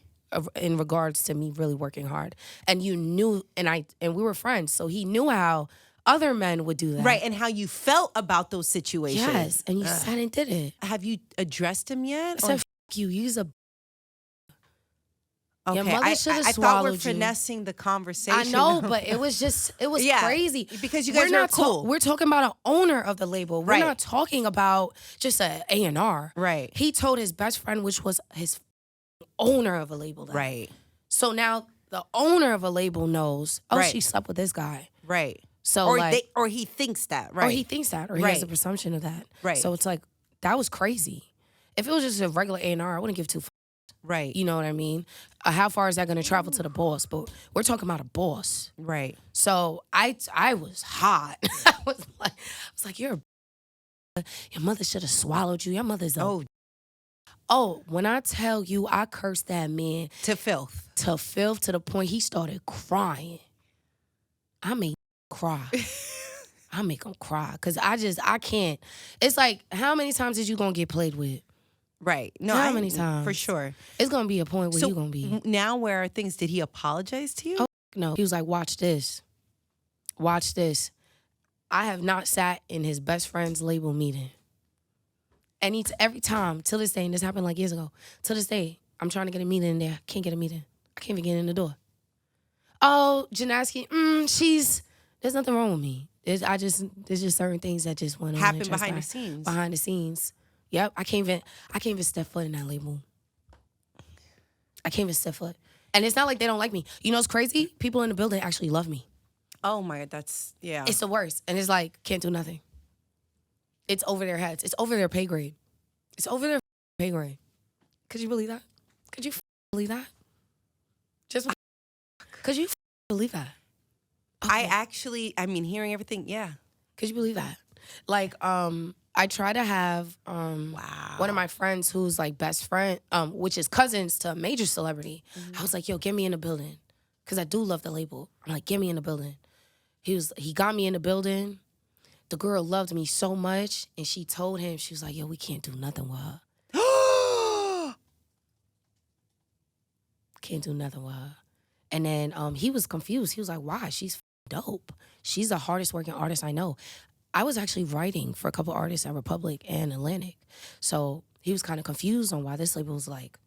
in regards to me really working hard. And you knew, and we were friends, so he knew how other men would do that. Right, and how you felt about those situations. Yes, and you sat and did it. Have you addressed him yet? I said, you, use a... Okay, your mother should have I swallowed thought we're you. finessing the conversation. I know, but it was crazy. Because you guys are cool. We're talking about an owner of the label. We're Right. not talking about just a A&R. Right. He told his best friend, which was his owner of a label. Right. So now the owner of a label knows, she slept with this guy. Right. So or he thinks that, right? Or he thinks that, or he has a presumption of that. Right. So it's like, that was crazy. If it was just a regular A&R, I wouldn't give two. Right. You know what I mean? How far is that going to travel to the boss? But we're talking about a boss. Right. So I was hot. I was like, your mother should have swallowed you. Your mother's a... Oh, when I tell you I cursed that man... To filth. To the point he started crying. I made him cry. I make him cry. Because I can't. It's like, how many times is you going to get played with? Right. No, how many times? For sure. It's going to be a point where you're going to be... Now where are things? Did he apologize to you? Oh, no. He was like, watch this. Watch this. I have not sat in his best friend's label meeting. And every time, till this day, and this happened like years ago, till this day, I'm trying to get a meeting in there. Can't get a meeting. I can't even get in the door. Oh, Jennaske, there's nothing wrong with me. There's just certain things that just went on. Happen behind the scenes. Behind the scenes. Yep, I can't even step foot in that label. I can't even step foot. And it's not like they don't like me. You know what's crazy? People in the building actually love me. Oh my God, yeah. It's the worst. And it's like, can't do nothing. It's over their heads. It's over their pay grade. It's over their pay grade. Could you believe that? Could you believe that? Could you believe that? Okay. Hearing everything, yeah. Could you believe that? Like, I try to have one of my friends who's like best friend, which is cousins to a major celebrity. I was like, yo, get me in the building. Because I do love the label. I'm like, get me in the building. He got me in the building. The girl loved me so much. And she told him, she was like, yo, we can't do nothing with her. Can't do nothing with her. And then he was confused. He was like, why? She's dope. She's the hardest working artist I know. I was actually writing for a couple artists at Republic and Atlantic. So he was kind of confused on why this label was like,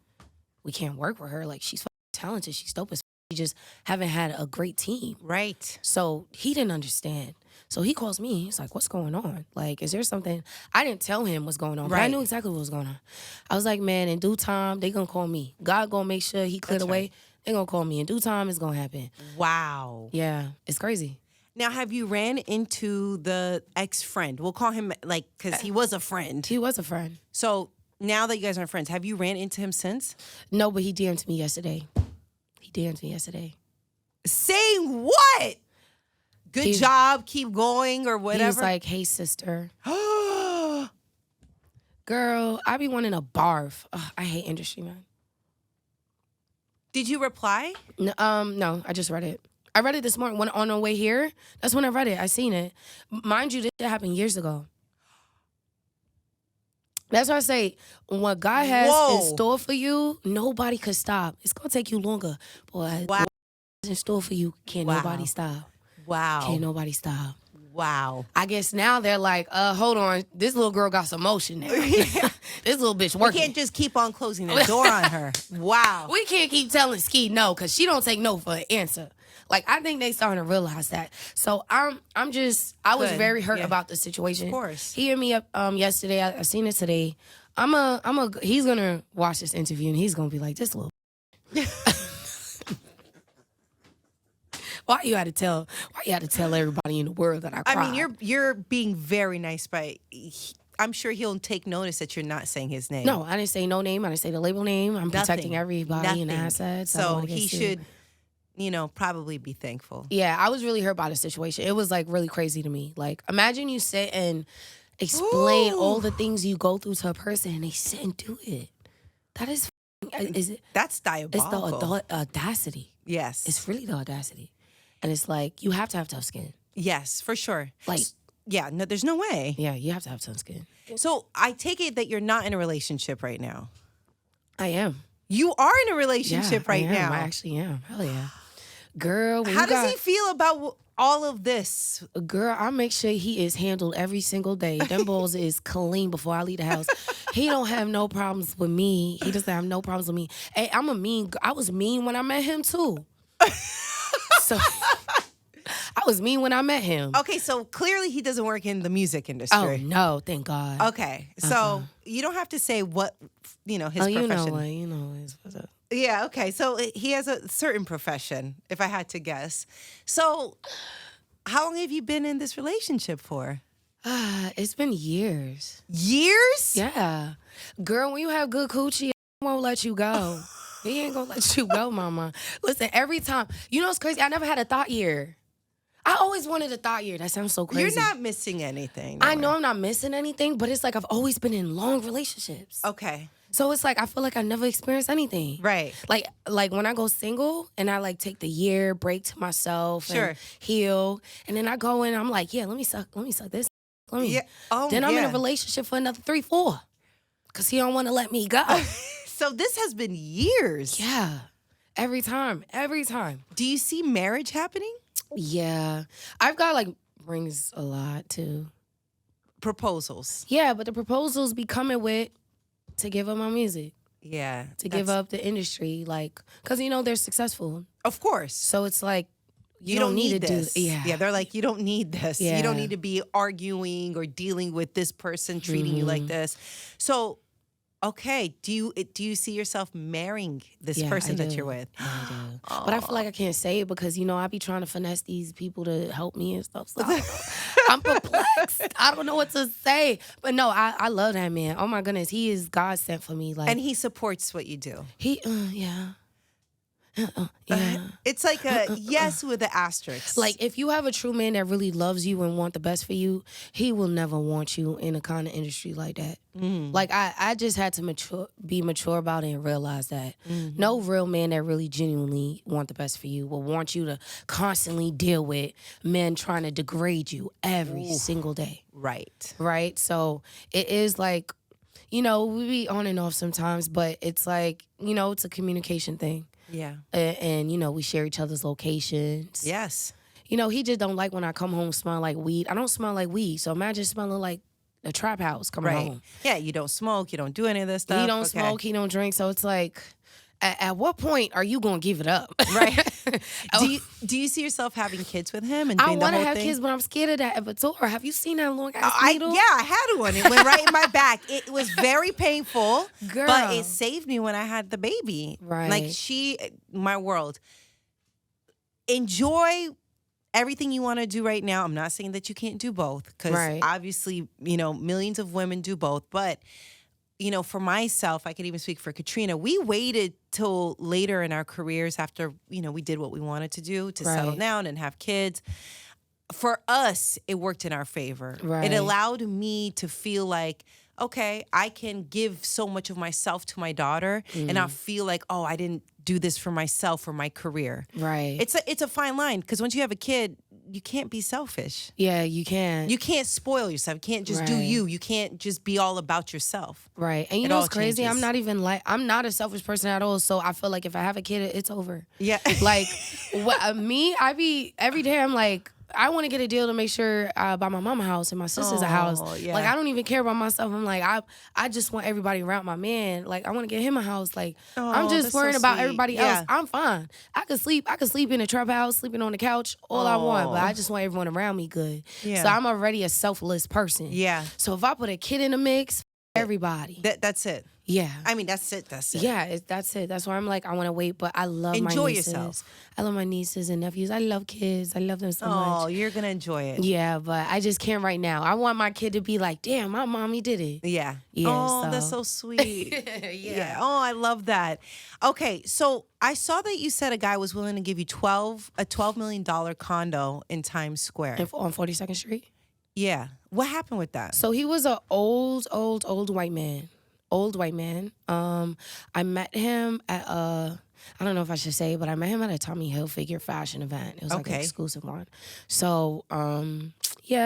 we can't work with her. Like, she's talented. She's dope as we just haven't had a great team. Right. So he didn't understand. So he calls me. He's like, what's going on? Like, is there something? I didn't tell him what's going on, but I knew exactly what was going on. I was like, man, in due time, they going to call me. God going to make sure he cleared away. Right. They going to call me. In due time, it's going to happen. Wow. Yeah, it's crazy. Now, have you ran into the ex-friend? We'll call him, like, because he was a friend. He was a friend. So now that you guys aren't friends, have you ran into him since? No, but he DM'd me yesterday. Saying what? Good job, keep going, or whatever? He was like, hey, sister. Girl, I be wanting to barf. Ugh, I hate industry, man. Did you reply? No, I just read it. I read it this morning on the way here. That's when I read it. I seen it. Mind you, this shit happened years ago. That's why I say, what God has in store for you, nobody could stop. It's going to take you longer. Boy, what's in store for you, can't nobody stop. Wow. Can't nobody stop. Wow. I guess now they're like, hold on, this little girl got some motion now. This little bitch working. We can't just keep on closing the door on her. Wow. We can't keep telling Ski no, because she don't take no for an answer. Like, I think they starting to realize that. So I was very hurt about the situation. Of course. He hit me up yesterday. I seen it today. He's gonna watch this interview and he's gonna be like, this little Why you had to tell everybody in the world that I cried? I mean, you're being very nice, but I'm sure he'll take notice that you're not saying his name. No, I didn't say no name. I didn't say the label name. I'm protecting everybody and assets. So he should, probably be thankful. Yeah, I was really hurt by the situation. It was like really crazy to me. Like, imagine you sit and explain all the things you go through to a person and they sit and do it. That is, that's diabolical. It's the audacity. Yes. It's really the audacity. And it's like, you have to have tough skin. Yes, for sure. Like, yeah, no, there's no way. Yeah, you have to have tough skin. So I take it that you're not in a relationship right now. I am. You are in a relationship right now. I actually am. Hell yeah. Girl, how does he feel about all of this? Girl, I make sure he is handled every single day. Them balls is clean before I leave the house. He don't have no problems with me. He doesn't have no problems with me. Hey, I was mean when I met him too. So I was mean when I met him. Okay, so clearly he doesn't work in the music industry. Oh, no, thank God. Okay, so you don't have to say what, his profession. You know his profession. Yeah, okay, so he has a certain profession, if I had to guess. So how long have you been in this relationship for? It's been years. Years? Yeah. Girl, when you have good coochie, he won't let you go. He ain't gonna let you go, mama. Listen, every time. You know what's crazy? I never had a thought year. I always wanted a thought year. That sounds so crazy. You're not missing anything. I know I'm not missing anything, but it's like I've always been in long relationships. Okay. So it's like I feel like I never experienced anything. Right. Like when I go single and I like take the year break to myself and heal, and then I go in and I'm like, yeah, let me suck this. Then I'm in a relationship for another 3, 4. Cause he don't want to let me go. So this has been years. Yeah. Every time. Do you see marriage happening? Yeah. I've got like rings a lot too. Proposals. Yeah, but the proposals be coming with to give up my music. Yeah. To give up the industry. Like, cause they're successful. Of course. So it's like, you don't need to this. Yeah, they're like, you don't need this. Yeah. You don't need to be arguing or dealing with this person treating you like this. So, okay, do you see yourself marrying this person that you're with? Yeah, I do. But I feel like I can't say it because, I be trying to finesse these people to help me and stuff. So I'm perplexed. I don't know what to say. But no, I love that man. Oh my goodness, he is God sent for me. Like, and he supports what you do. Yeah. It's like a yes with an asterisk. Like, if you have a true man that really loves you and want the best for you, he will never want you in a kind of industry like that. Mm-hmm. Like, I just had to be mature about it and realize that no real man that really genuinely want the best for you will want you to constantly deal with men trying to degrade you every single day. Right? So it is like, we be on and off sometimes, but it's like, it's a communication thing. Yeah. And we share each other's locations. Yes. He just don't like when I come home smelling like weed. I don't smell like weed. So imagine smelling like a trap house coming home. Yeah, you don't smoke. You don't do any of this stuff. He don't smoke. He don't drink. So it's like, at what point are you going to give it up? Right. Do you see yourself having kids with him and I doing the want to whole have thing? kids, but I'm scared of that Epiphany. Have you seen that long ass needle? I had one. It went right in my back. It was very painful, Girl. but it saved me when I had the baby. Right. Like my world. Enjoy everything you want to do right now. I'm not saying that you can't do both, because obviously, millions of women do both. But, for myself, I could even speak for Katrina. We waited till later in our careers after, we did what we wanted to do to settle down and have kids. For us, it worked in our favor. Right. It allowed me to feel like, okay, I can give so much of myself to my daughter and not feel like, oh, I didn't do this for myself or my career. Right. It's a fine line, because once you have a kid, you can't be selfish. Yeah, you can. You can't spoil yourself. You can't just do you. You can't just be all about yourself. Right. And you know what's crazy? I'm not a selfish person at all. So I feel like if I have a kid, it's over. Yeah. Like every day I'm like, I want to get a deal to make sure I buy my mama a house and my sister's a house. Yeah. Like, I don't even care about myself. I'm like, I just want everybody around my man. Like, I want to get him a house. Like, I'm just worrying about everybody else. I'm fine. I could sleep in a trap house, sleeping on the couch, all I want. But I just want everyone around me good. Yeah. So I'm already a selfless person. Yeah. So if I put a kid in the mix, everybody. That's it. Yeah. I mean, that's it. That's it. Yeah, that's it. That's why I'm like, I want to wait, but I love my nieces. Enjoy yourself. I love my nieces and nephews. I love kids. I love them so much. Oh, you're going to enjoy it. Yeah, but I just can't right now. I want my kid to be like, damn, my mommy did it. Yeah. Yeah. That's so sweet. Yeah. Oh, I love that. Okay, so I saw that you said a guy was willing to give you a $12 million condo in Times Square. On 42nd Street? Yeah. What happened with that? So he was an old white man. Old white man. I met him at I don't know if I should say, but I met him at a Tommy Hilfiger fashion event. It was like an exclusive one. So,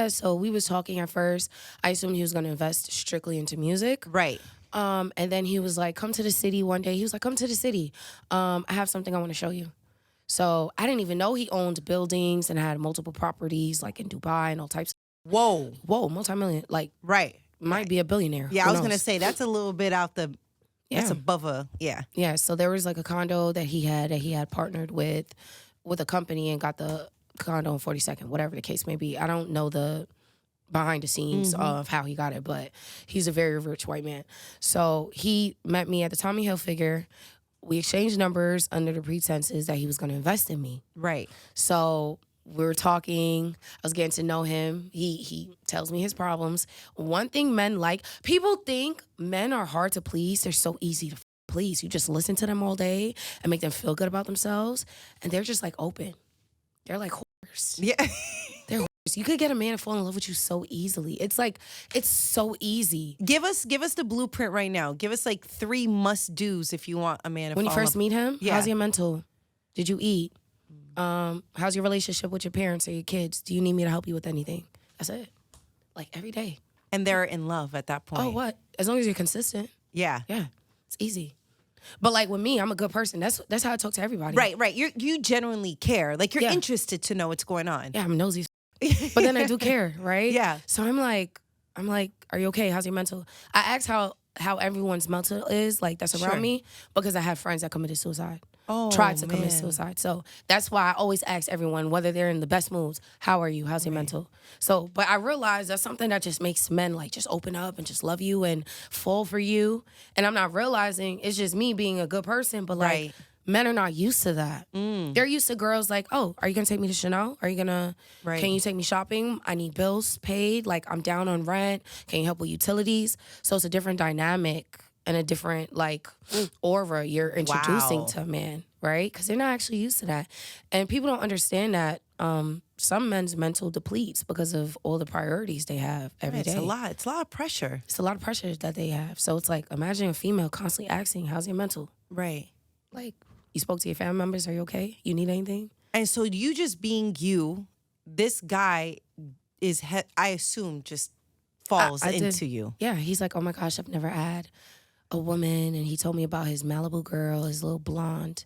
so we was talking at first. I assumed he was going to invest strictly into music. Right. And then he was like, come to the city one day. He was like, come to the city. I have something I want to show you. So I didn't even know he owned buildings and had multiple properties like in Dubai and all types. Whoa, multi-million, like right. Might be a billionaire. Yeah, I was going to say, that's a little bit out the, that's above a, Yeah, so there was like a condo that he had partnered with a company and got the condo on 42nd, whatever the case may be. I don't know the behind the scenes of how he got it, but he's a very rich white man. So he met me at the Tommy Hilfiger. We exchanged numbers under the pretenses that he was going to invest in me. Right. So we were talking. I was getting to know him. He tells me his problems. One thing men like, people think men are hard to please. They're so easy to please. You just listen to them all day and make them feel good about themselves. And they're just like open. They're like whores. Yeah. They're whores. You could get a man to fall in love with you so easily. It's like, it's so easy. Give us the blueprint right now. Give us like 3 must-dos if you want a man to When fall you first meet him, Yeah. how's your mental? Did you eat? How's your relationship with your parents or your kids? Do you need me to help you with anything? That's it. Like every day. And they're in love at that point. Oh, what? As long as you're consistent. Yeah. Yeah. It's easy. But like with me, I'm a good person. That's how I talk to everybody. Right. You genuinely care. Like you're interested to know what's going on. Yeah, I'm nosy. But then I do care, right? Yeah. So I'm like, are you okay? How's your mental? I ask how everyone's mental is, like that's around me, because I have friends that committed suicide. Tried to commit suicide. So that's why I always ask everyone, whether they're in the best moods, how are you? How's your mental? So, but I realize that's something that just makes men like just open up and just love you and fall for you. And I'm not realizing it's just me being a good person, but like men are not used to that. They're used to girls like, oh, are you gonna take me to Chanel? Are you gonna, can you take me shopping? I need bills paid. Like I'm down on rent. Can you help with utilities? So it's a different dynamic and a different like aura you're introducing to a man, right? Because they're not actually used to that. And people don't understand that some men's mental depletes because of all the priorities they have every day. It's a lot. It's a lot of pressure. It's a lot of pressure that they have. So it's like, imagine a female constantly asking, how's your mental? Right. Like, you spoke to your family members, are you okay? You need anything? And so you just being you, this guy is, I assume, just falls into you. Yeah, he's like, oh my gosh, I've never had a woman. And he told me about his Malibu girl, his little blonde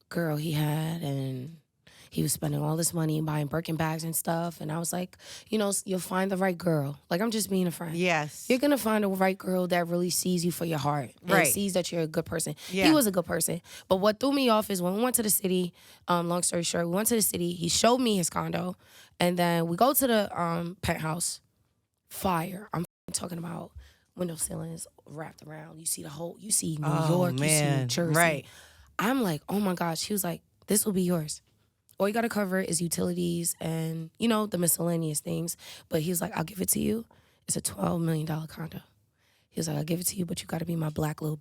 girl he had. And he was spending all this money buying Birkin bags and stuff. And I was like, you know, you'll find the right girl. Like, I'm just being a friend. Yes. You're going to find a right girl that really sees you for your heart. And sees that you're a good person. Yeah. He was a good person. But what threw me off is when we went to the city, long story short, we went to the city. He showed me his condo. And then we go to the penthouse. Fire. I'm talking about window ceilings wrapped around. You see you see New York, you see New Jersey. Right. I'm like, oh my gosh. He was like, this will be yours. All you got to cover is utilities and, you know, the miscellaneous things. But he was like, I'll give it to you. It's a $12 million condo. He was like, I'll give it to you, but you got to be my black little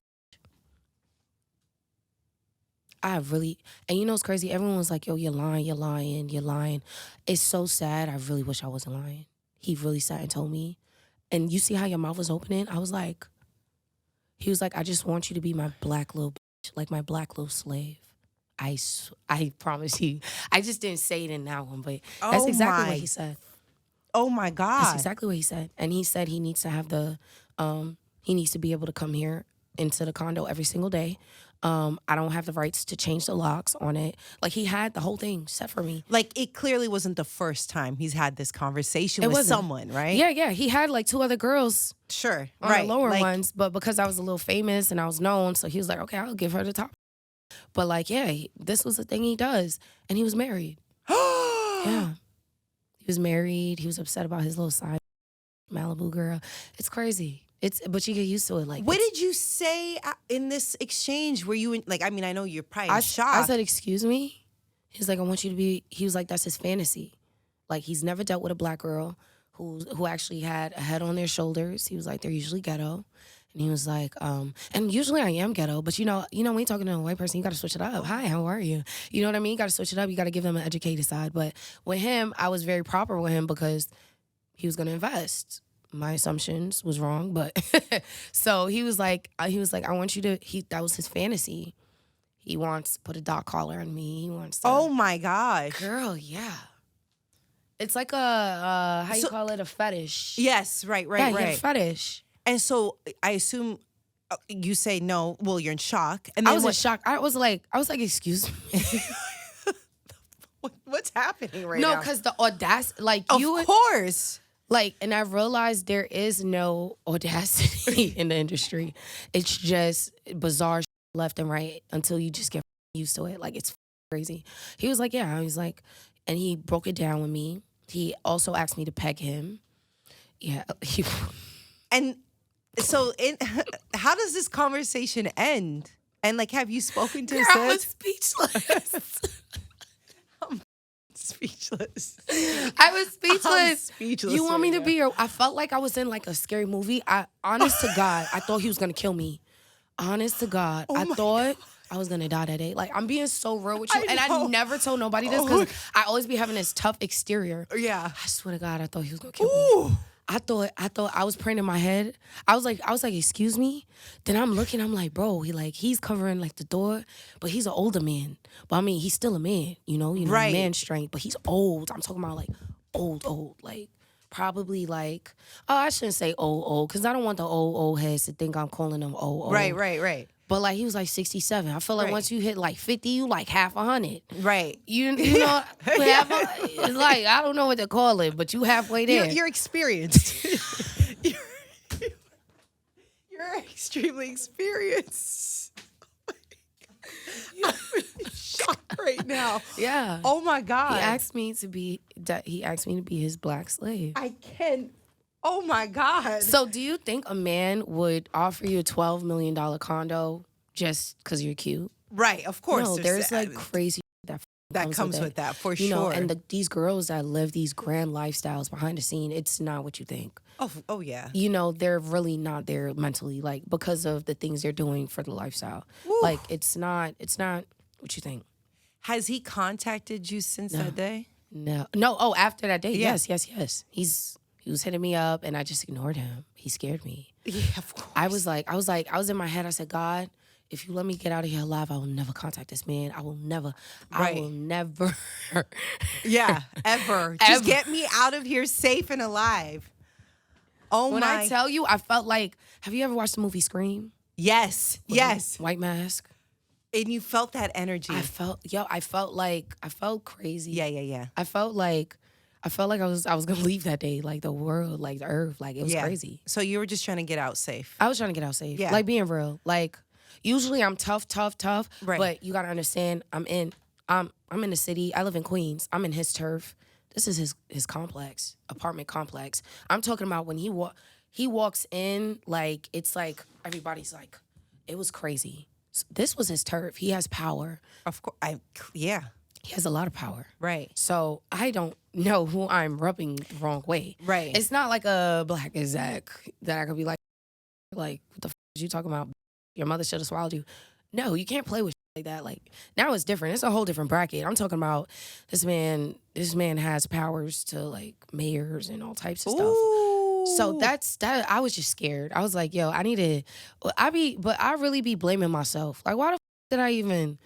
bitch. And you know what's crazy? Everyone was like, yo, you're lying. It's so sad. I really wish I wasn't lying. He really sat and told me. And you see how your mouth was opening? I was like, he was like, I just want you to be my black little bitch, like my black little slave. I promise you. I just didn't say it in that one, but that's exactly what he said. Oh my God. That's exactly what he said. And he said he needs to have he needs to be able to come here into the condo every single day. I don't have the rights to change the locks on it. Like, he had the whole thing set for me. Like, it clearly wasn't the first time he's had this conversation with someone, right? Yeah. He had like 2 other girls. Sure. On the lower ones. But because I was a little famous and I was known, so he was like, okay, I'll give her the top. But like, yeah, this was the thing he does. And he was married. Yeah. He was married. He was upset about his little side Malibu girl. It's crazy. But you get used to it. Like, what did you say in this exchange? Were you like? I mean, I know you're probably shocked. I said, "Excuse me." He's like, "I want you to be." He was like, "That's his fantasy." Like, he's never dealt with a black girl who actually had a head on their shoulders. He was like, "They're usually ghetto," and he was like, "And usually I am ghetto, but you know, when you're talking to a white person, you got to switch it up. Hi, how are you? You know what I mean? You got to switch it up. You got to give them an educated side." But with him, I was very proper with him because he was going to invest. My assumptions was wrong, but so he was like, I want you to. That was his fantasy. He wants to put a dog collar on me. He wants to. Oh my gosh, girl, yeah. It's like a how you call it, a fetish. Yes, right. Yeah, a fetish. And so I assume you say no. Well, you're in shock, and then I was in shock. I was like, excuse me. What's happening right now? No, because the audacity, like of course. Like, and I realized there is no audacity in the industry. It's just bizarre left and right until you just get used to it. Like, it's crazy. He was like, yeah. He's like, and he broke it down with me. He also asked me to peg him. Yeah. And so how does this conversation end? And like, have you spoken to him? I was speechless. Speechless. I was speechless. I'm speechless. You want me to be your... I felt like I was in like a scary movie. Honest to God, I thought he was going to kill me. Honest to God, I thought I was going to die that day. Like, I'm being so real with you. I never told nobody this because I always be having this tough exterior. Yeah. I swear to God, I thought he was going to kill me. I thought I was praying in my head. I was like, excuse me. Then I'm looking, I'm like, bro, he's covering like the door, but he's an older man. But I mean, he's still a man, right. Man strength, but he's old. I'm talking about like old, like probably like, I shouldn't say old, because I don't want the old heads to think I'm calling them old. Right. But like he was like 67. I feel like once you hit like 50, you like half 100. Right. You know, it's like, I don't know what to call it, but you halfway there. You're experienced. you're extremely experienced. I'm in shock right now. Yeah. Oh my God. He asked me to be his black slave. I can't. Oh my God. So do you think a man would offer you a $12 million condo just because you're cute? Right, of course. No, there's like crazy that comes with that, for you sure. know, and these girls that live these grand lifestyles behind the scene, it's not what you think. Oh yeah. You know, they're really not there mentally, like because of the things they're doing for the lifestyle. Woo. Like it's not what you think. Has he contacted you since that day? No. Oh, after that day, yeah. Yes. He was hitting me up, and I just ignored him. He scared me. Yeah, of course. I was in my head. I said, God, if you let me get out of here alive, I will never contact this man. I will never. Yeah, ever. Just get me out of here safe and alive. When I tell you, I felt like, have you ever watched the movie Scream? Yes. White mask. And you felt that energy. I felt crazy. Yeah. I felt like I was gonna leave that day, like the world, like the earth, like it was crazy. So you were just trying to get out safe. I was trying to get out safe. Yeah. Like being real. Like usually I'm tough, Right. but you gotta understand I'm in the city. I live in Queens. I'm in his turf. This is his complex, apartment complex. I'm talking about when he walks in, like it's like everybody's like, it was crazy. This was his turf. He has power. Of course. He has a lot of power. Right. So I don't know who I'm rubbing the wrong way. Right. It's not like a black exec that I could be like what the f*** is you talking about? Your mother should have swallowed you. No, you can't play with like that. Like now it's different. It's a whole different bracket. I'm talking about this man has powers to like mayors and all types of stuff. So that I was just scared. I was like, yo, but I really be blaming myself. Like why the f*** did I even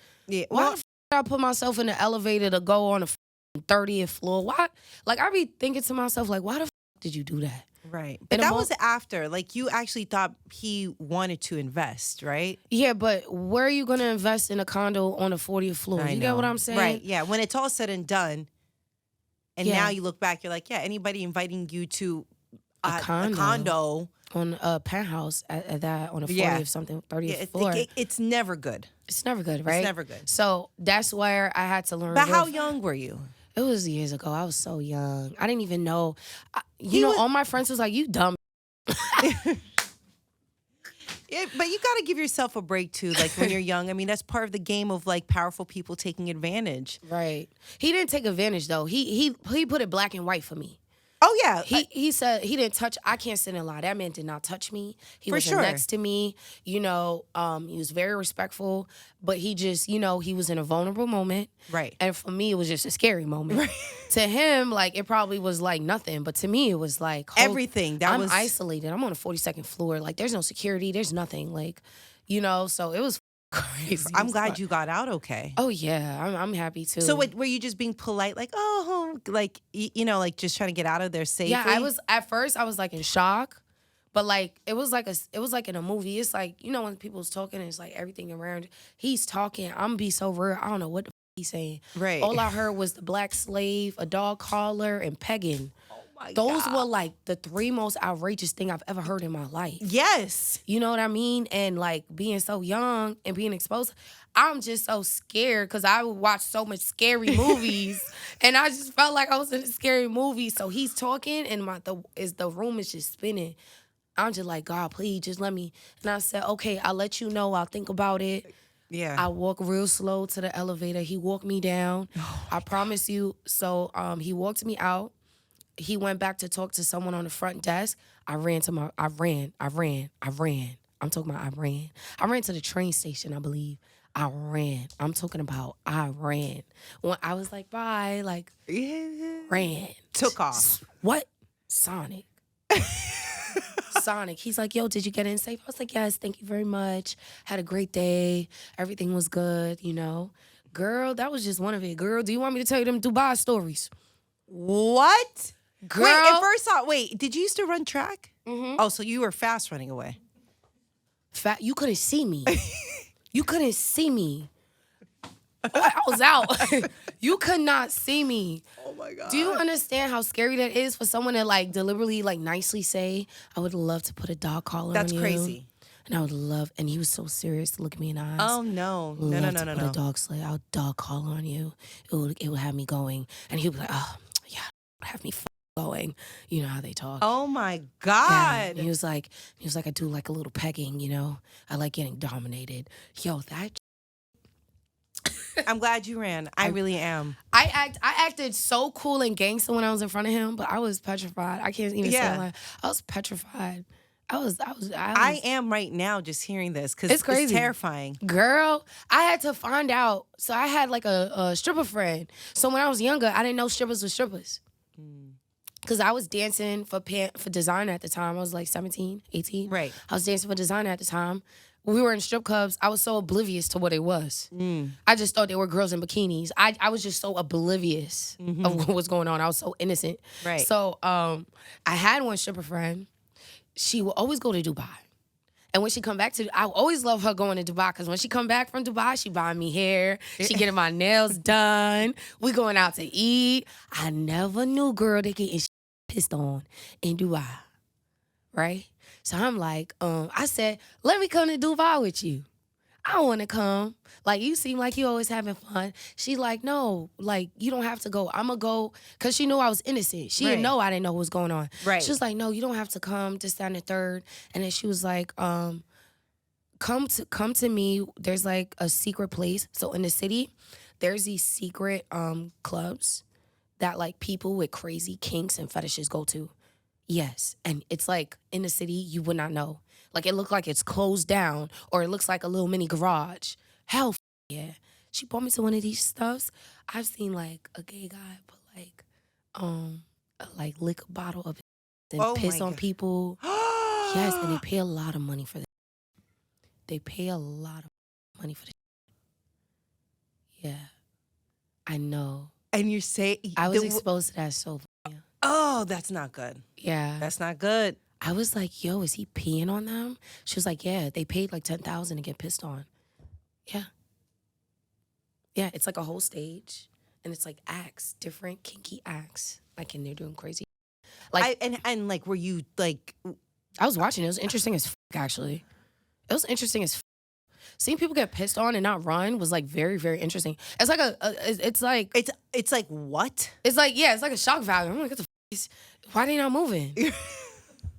why the f*** did I put myself in the elevator to go on the 30th floor? Why? Like I be thinking to myself, like, why the f*** did you do that? Right. But that was after. Like, you actually thought he wanted to invest, right? Yeah, but where are you going to invest in a condo on the 40th floor? You get what I'm saying? Right, yeah. When it's all said and done, and now you look back, you're like, yeah, anybody inviting you to a condo. On a penthouse at that, on the 40th something, 30th floor. It's never good. It's never good, right? It's never good. So that's where I had to learn. But how young were you? It was years ago. I was so young. I didn't even know. All my friends was like, you dumb. Yeah, but you got to give yourself a break, too, like when you're young. I mean, that's part of the game of, like, powerful people taking advantage. Right. He didn't take advantage, though. He put it black and white for me. Oh, yeah. He said he didn't touch. I can't sit and lie. That man did not touch me. He was next to me. He was very respectful, but he just, he was in a vulnerable moment. Right. And for me, it was just a scary moment. Right. To him, like, it probably was like nothing, but to me, it was like everything. I'm isolated. I'm on the 42nd floor. Like, there's no security. There's nothing. Like, so it was crazy. I'm glad you got out okay. Oh yeah, I'm happy too. So were you just being polite, like, oh, like, like just trying to get out of there safely? Yeah, at first I was like in shock, but like it was like in a movie. It's like, when people's talking, it's like everything around. He's talking. I'm be so real. I don't know what the he's saying. Right. All I heard was the black slave, a dog collar, and pegging. Those were like the three most outrageous thing I've ever heard in my life. Yes. You know what I mean? And like being so young and being exposed, I'm just so scared because I would watch so much scary movies and I just felt like I was in a scary movie. So he's talking and the room is just spinning. I'm just like, God, please just let me. And I said, okay, I'll let you know. I'll think about it. Yeah. I walk real slow to the elevator. He walked me down. I promise you. So he walked me out. He went back to talk to someone on the front desk. I ran. I'm talking about I ran. I ran to the train station, I believe. I ran. I'm talking about I ran. When I was like, bye, like, ran. Took off. What? Sonic. Sonic. He's like, yo, did you get in safe? I was like, yes, thank you very much. Had a great day. Everything was good, Girl, that was just one of it. Girl, do you want me to tell you them Dubai stories? What? Girl. Wait, did you used to run track? Mm-hmm. Oh, so you were fast running away. You couldn't see me. You couldn't see me. I was out. You could not see me. Oh my God. Do you understand how scary that is for someone to like deliberately like nicely say, I would love to put a dog collar on you. That's crazy. And I would love, and he was so serious to look me in the eyes. Oh no. No. Put a dog collar on you. It would have me going. And he would be like, oh yeah, have me going. You know how they talk. Oh my God. Yeah. He was like, I do like a little pegging, I like getting dominated. Yo, that. I'm glad you ran. I really am. I acted so cool and gangster when I was in front of him, but I was petrified. I can't even say I was petrified. I am right now just hearing this because it's crazy. It's terrifying. Girl, I had to find out. So I had like a stripper friend. So when I was younger, I didn't know strippers were strippers. Because I was dancing for designer at the time. I was like 17, 18. Right. I was dancing for designer at the time. When we were in strip clubs, I was so oblivious to what it was. I just thought they were girls in bikinis. I was just so oblivious of what was going on. I was so innocent. Right. So I had one stripper friend. She would always go to Dubai. And when she come back I always love her going to Dubai because when she come back from Dubai, she buying me hair. She getting my nails done. We going out to eat. I never knew, girl, they getting pissed on in Dubai, right? So I'm like, I said, let me come to Dubai with you. I don't want to come. Like, you seem like you always having fun. She's like, no, like, you don't have to go. I'm going to go, because she knew I was innocent. She didn't know I didn't know what was going on. Right. She was like, no, you don't have to come, this, that, and the third. And then she was like, come to me. There's, like, a secret place. So in the city, there's these secret clubs that, like, people with crazy kinks and fetishes go to. Yes. And it's, like, in the city, you would not know. Like, it looked like it's closed down, or it looks like a little mini garage. Hell yeah. She brought me to one of these stuffs. I've seen, like, a gay guy put, like liquor bottle of and piss on people. Yes, and they pay a lot of money for that. They pay a lot of money for this. Yeah. I know. And you say... I was exposed to that so... Oh, that's not good. Yeah. That's not good. I was like, yo, is he peeing on them? She was like, yeah, they paid like $10,000 to get pissed on. Yeah. Yeah, it's like a whole stage. And it's like acts, different kinky acts. Like, and they're doing crazy. Like, and like, were you like... I was watching. It was interesting as actually. It was interesting as seeing people get pissed on and not run was like very, very interesting. It's like it's like what? It's like, yeah, it's like a shock value. I'm like, what the why they not moving?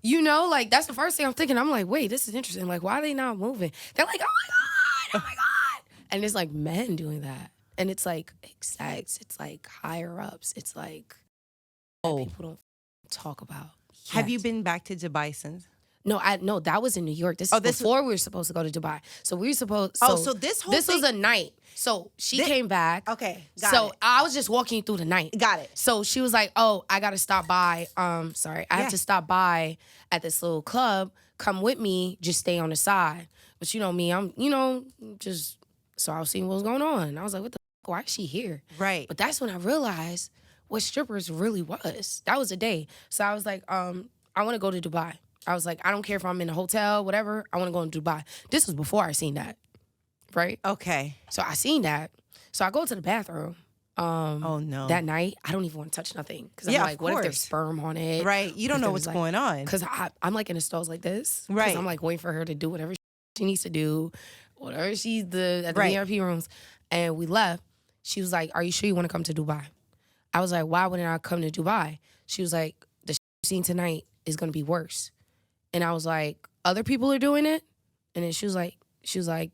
You know, like, that's the first thing I'm thinking. I'm like, wait, this is interesting. Like, why are they not moving? They're like, oh my God. And it's like men doing that. And it's like execs. It's like higher ups. It's like people don't talk about. Have you been back to Dubai since? No, that was in New York. This is before we were supposed to go to Dubai. So we were supposed... So this whole thing... was a night. So she came back. Okay, So I was just walking through the night. Got it. So she was like, oh, I got to stop by. I have to stop by at this little club. Come with me. Just stay on the side. But you know me, I'm, just... So I was seeing what was going on. And I was like, what the fuck? Why is she here? Right. But that's when I realized what strippers really was. That was the day. So I was like, I want to go to Dubai. I was like, I don't care if I'm in a hotel, whatever. I want to go to Dubai. This was before I seen that, right? Okay. So I seen that. So I go to the bathroom. Oh, no. That night, I don't even want to touch nothing. Because I'm like, what if there's sperm on it? Right. You don't know what's going on. Because I'm like in the stalls like this. Right. Because I'm like waiting for her to do whatever she needs to do, whatever she's at the VIP rooms. And we left. She was like, are you sure you want to come to Dubai? I was like, why wouldn't I come to Dubai? She was like, the scene tonight is going to be worse. And I was like, other people are doing it? And then she was like,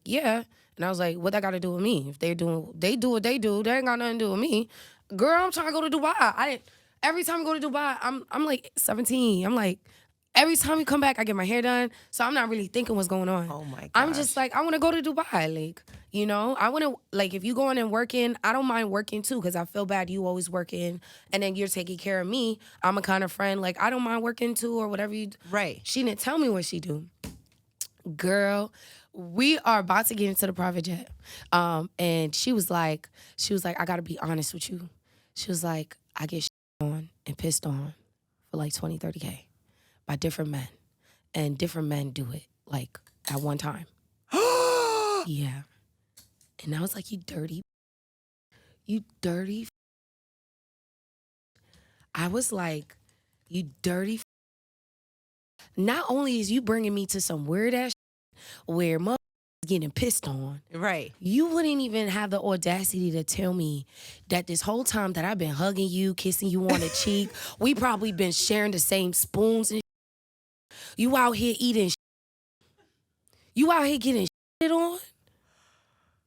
yeah. And I was like, what that got to do with me? If they do what they do, they ain't got nothing to do with me. Girl, I'm trying to go to Dubai. Every time I go to Dubai, I'm like 17. I'm like, every time we come back, I get my hair done. So I'm not really thinking what's going on. Oh my gosh. I'm just like, I want to go to Dubai. Like, I want to, like, if you going and working, I don't mind working too, because I feel bad you always working and then you're taking care of me. I'm a kind of friend, like, I don't mind working too or whatever you do. Right. She didn't tell me what she do. Girl, we are about to get into the private jet. And she was like, I got to be honest with you. She was like, I get on and pissed on for like 20, 30K by different men. And different men do it, like, at one time. Yeah. And I was like, you dirty. I was like, you dirty. Not only is you bringing me to some weird ass where mother getting pissed on. Right. You wouldn't even have the audacity to tell me that this whole time that I've been hugging you, kissing you on the cheek, we probably been sharing the same spoons and you out here eating you out here getting shit on?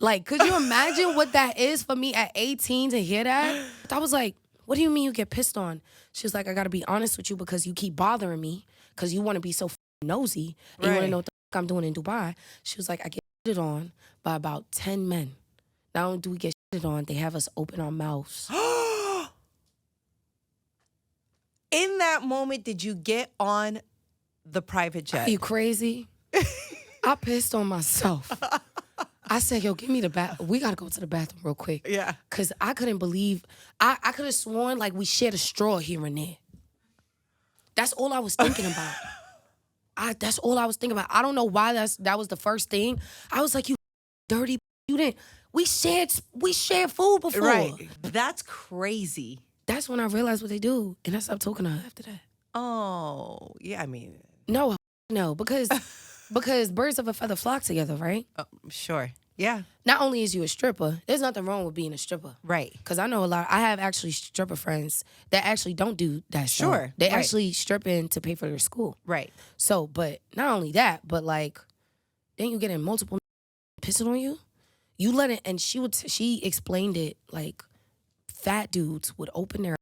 Like, could you imagine what that is for me at 18 to hear that? I was like, what do you mean you get pissed on? She was like, I got to be honest with you because you keep bothering me because you want to be so nosy and you want to know what the I'm doing in Dubai. She was like, I get shitted on by about 10 men. Not only do we get shitted on, they have us open our mouths. In that moment, did you get on the private jet? Are you crazy? I pissed on myself. I said, yo, give me the bath. We got to go to the bathroom real quick. Yeah. Because I couldn't believe, I could have sworn like we shared a straw here and there. That's all I was thinking about. that's all I was thinking about. I don't know why that was the first thing. I was like, you dirty, you didn't. We shared food before. Right. That's crazy. That's when I realized what they do, and I stopped talking to her after that. Oh, yeah, I mean. No, because birds of a feather flock together, right? Sure. Yeah. Not only is you a stripper, there's nothing wrong with being a stripper. Right. Because I know I have actually stripper friends that actually don't do that stuff. Sure. They actually stripping to pay for their school. Right. So, but not only that, but like, then you get in multiple pissing on you. You let it, and she explained it like fat dudes would open their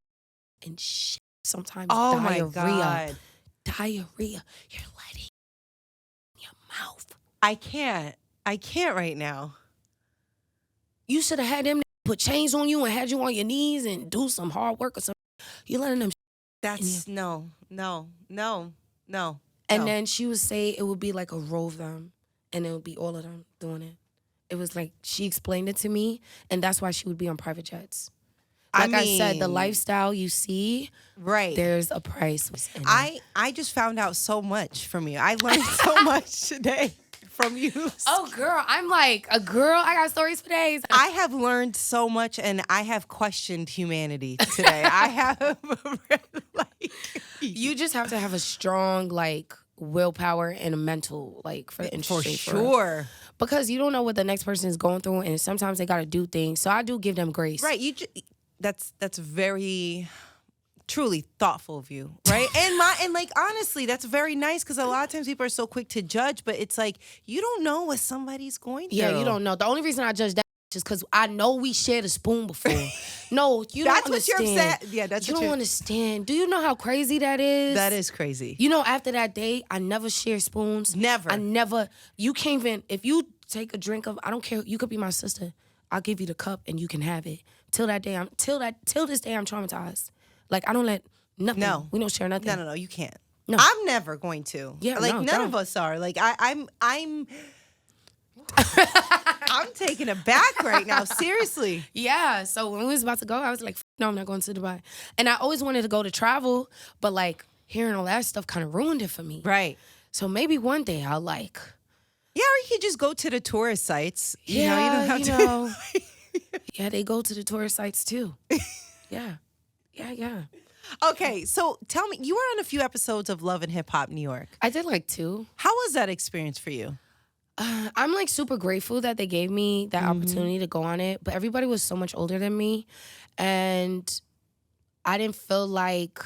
and shit, sometimes Oh diarrhea. my God. Diarrhea. You're letting in your mouth. I can't right now. You should have had them put chains on you and had you on your knees and do some hard work or something. You're letting them. That's no. And then she would say it would be like a row of them, and it would be all of them doing it. It was like she explained it to me, and that's why she would be on private jets. Like I said, the lifestyle you see, right? There's a price. I just found out so much from you. I learned so much today from you. Oh, girl, I'm like a girl. I got stories for days. I have learned so much, and I have questioned humanity today. I have, like, you just have to have a strong willpower and a mental for sure. Because you don't know what the next person is going through, and sometimes they got to do things. So I do give them grace. Right. That's very truly thoughtful of you, right? and honestly, that's very nice because a lot of times people are so quick to judge, but it's like you don't know what somebody's going through. Yeah, you don't know. The only reason I judge that is because I know we shared a spoon before. No, you don't understand. That's what you're upset. Yeah, that's what you don't understand. Do you know how crazy that is? That is crazy. You know, after that day, I never share spoons. Never. You can't even, if you take a drink of, I don't care, you could be my sister. I'll give you the cup and you can have it. Till this day, I'm traumatized. I don't let nothing. No. We don't share nothing. No, you can't. No. I'm never going to. Yeah, none of us are. I'm taken aback right now. Seriously. Yeah. So when we was about to go, I was like, no, I'm not going to Dubai. And I always wanted to go to travel, but hearing all that stuff kind of ruined it for me. Right. So maybe one day I'll Yeah, or you could just go to the tourist sites. You don't have to. Yeah, they go to the tourist sites too. Yeah. Okay, so tell me, you were on a few episodes of Love and Hip Hop New York. I did 2. How was that experience for you? I'm super grateful that they gave me that opportunity to go on it, but everybody was so much older than me, and I didn't feel like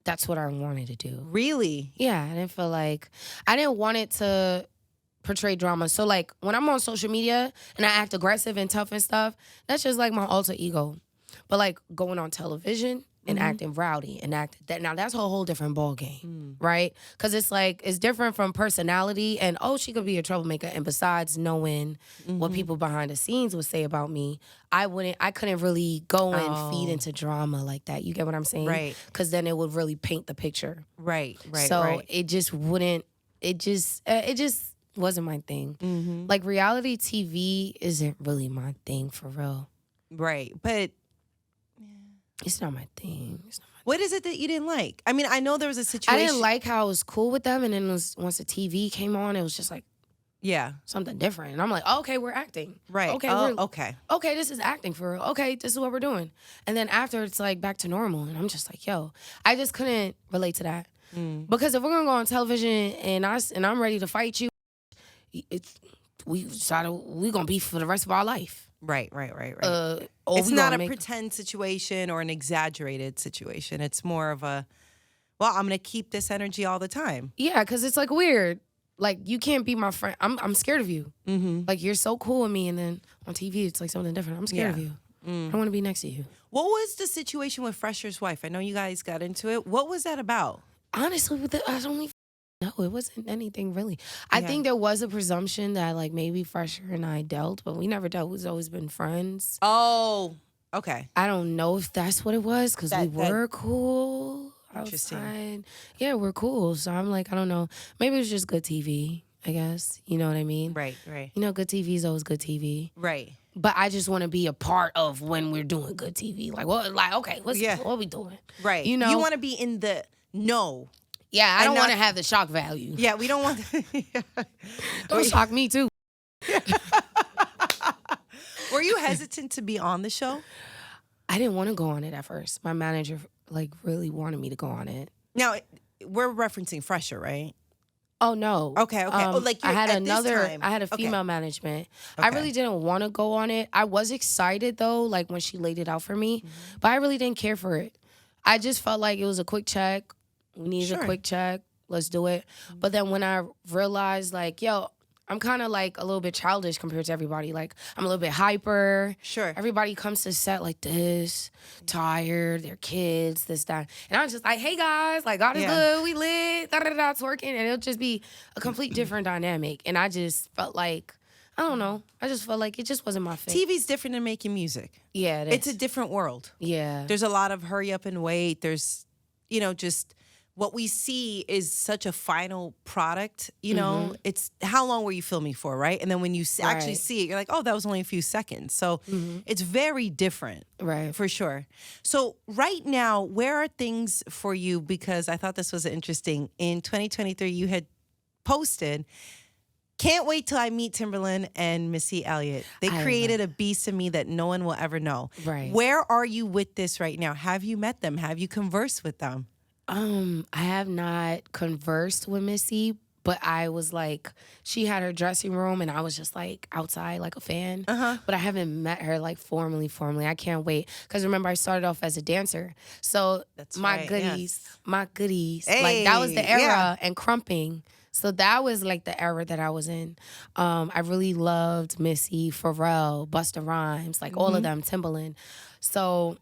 that's what I wanted to do. Really? Yeah, I didn't want it to portray drama. So when I'm on social media and I act aggressive and tough and stuff, that's just my alter ego. But going on television and acting rowdy and now that's a whole different ball game, right? Because it's different from personality and she could be a troublemaker. And besides knowing what people behind the scenes would say about me, I couldn't really go and feed into drama like that. You get what I'm saying? Right. Because then it would really paint the picture. Right. So it just wouldn't. It just wasn't my thing. Reality TV isn't really my thing for real. Right, but it's not my thing. What is it that you didn't like? I mean, I know there was a situation. I didn't like how I was cool with them, and then once the TV came on, it was just something different. And I'm like, okay, we're acting. Right. Okay. Okay, this is acting for real. Okay, this is what we're doing. And then after, it's back to normal, and I'm just like, yo, I just couldn't relate to that. Because if we're gonna go on television and I'm ready to fight you, we gonna be for the rest of our life. Right. It's not a pretend situation or an exaggerated situation. It's more of a, I'm going to keep this energy all the time. Yeah, because it's weird. You can't be my friend. I'm scared of you. You're so cool with me, and then on TV, it's something different. I'm scared of you. I don't want to be next to you. What was the situation with Fresher's wife? I know you guys got into it. What was that about? Honestly, I don't even know. It wasn't anything really. I think there was a presumption that maybe Fresher and I dealt, but we never dealt. We've always been friends. Oh, okay. I don't know if that's what it was because we were cool. Interesting. Outside. Yeah, we're cool. So I'm I don't know. Maybe it was just good TV, I guess. You know what I mean? Right. Good TV is always good TV. Right. But I just want to be a part of when we're doing good TV. Okay, what are we doing? Right. You want to be in the know. Yeah, I don't want to have the shock value. Yeah, we don't want. Don't shock me too. Were you hesitant to be on the show? I didn't want to go on it at first. My manager really wanted me to go on it. Now we're referencing Fresher, right? Oh no. Okay. I had I had a female management. Okay. I really didn't want to go on it. I was excited though, like when she laid it out for me, but I really didn't care for it. I just felt like it was a quick check. We needed a quick check. Let's do it. But then when I realized, like, yo, I'm kind of like a little bit childish compared to everybody. Like, I'm a little bit hyper. Sure. Everybody comes to set like this, tired, their kids, this, that. And I'm just like, hey, guys, like, God is good, we lit, da-da-da-da, it's working. And it'll just be a complete different dynamic. And I just felt like, I don't know. I just felt like it just wasn't my fit. TV's different than making music. Yeah, it is. It's a different world. Yeah. There's a lot of hurry up and wait. There's, just what we see is such a final product. It's how long were you filming for, right? And then when you actually see it, you're like, oh, that was only a few seconds. So it's very different, right? For sure. So right now, where are things for you? Because I thought this was interesting. In 2023, you had posted, can't wait till I meet Timberland and Missy Elliott. They created a beast in me that no one will ever know. Right. Where are you with this right now? Have you met them? Have you conversed with them? I have not conversed with Missy, but I was like, she had her dressing room and I was just like outside like a fan. But I haven't met her like formally. I can't wait. Because remember, I started off as a dancer. So my goodies. Hey, like that was the era and crumping. So that was like the era that I was in. I really loved Missy, Pharrell, Busta Rhymes, like all of them, Timberland. So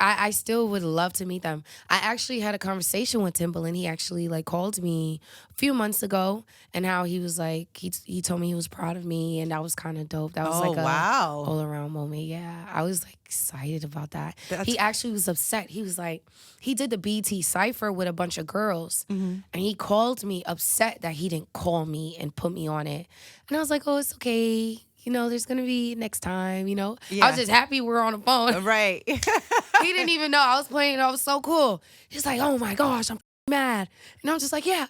I still would love to meet them. I actually had a conversation with Timberland. He actually like called me a few months ago and how he was like, he told me he was proud of me and that was kind of dope. That was like a all around moment. Yeah, I was like excited about that. He actually was upset. He was like, he did the BT Cypher with a bunch of girls and he called me upset that he didn't call me and put me on it. And I was like, oh, it's okay. There's going to be next time, Yeah. I was just happy we were on the phone. Right. He didn't even know I was playing. I was so cool. He's like, oh, my gosh, I'm mad. And I'm just like, yeah.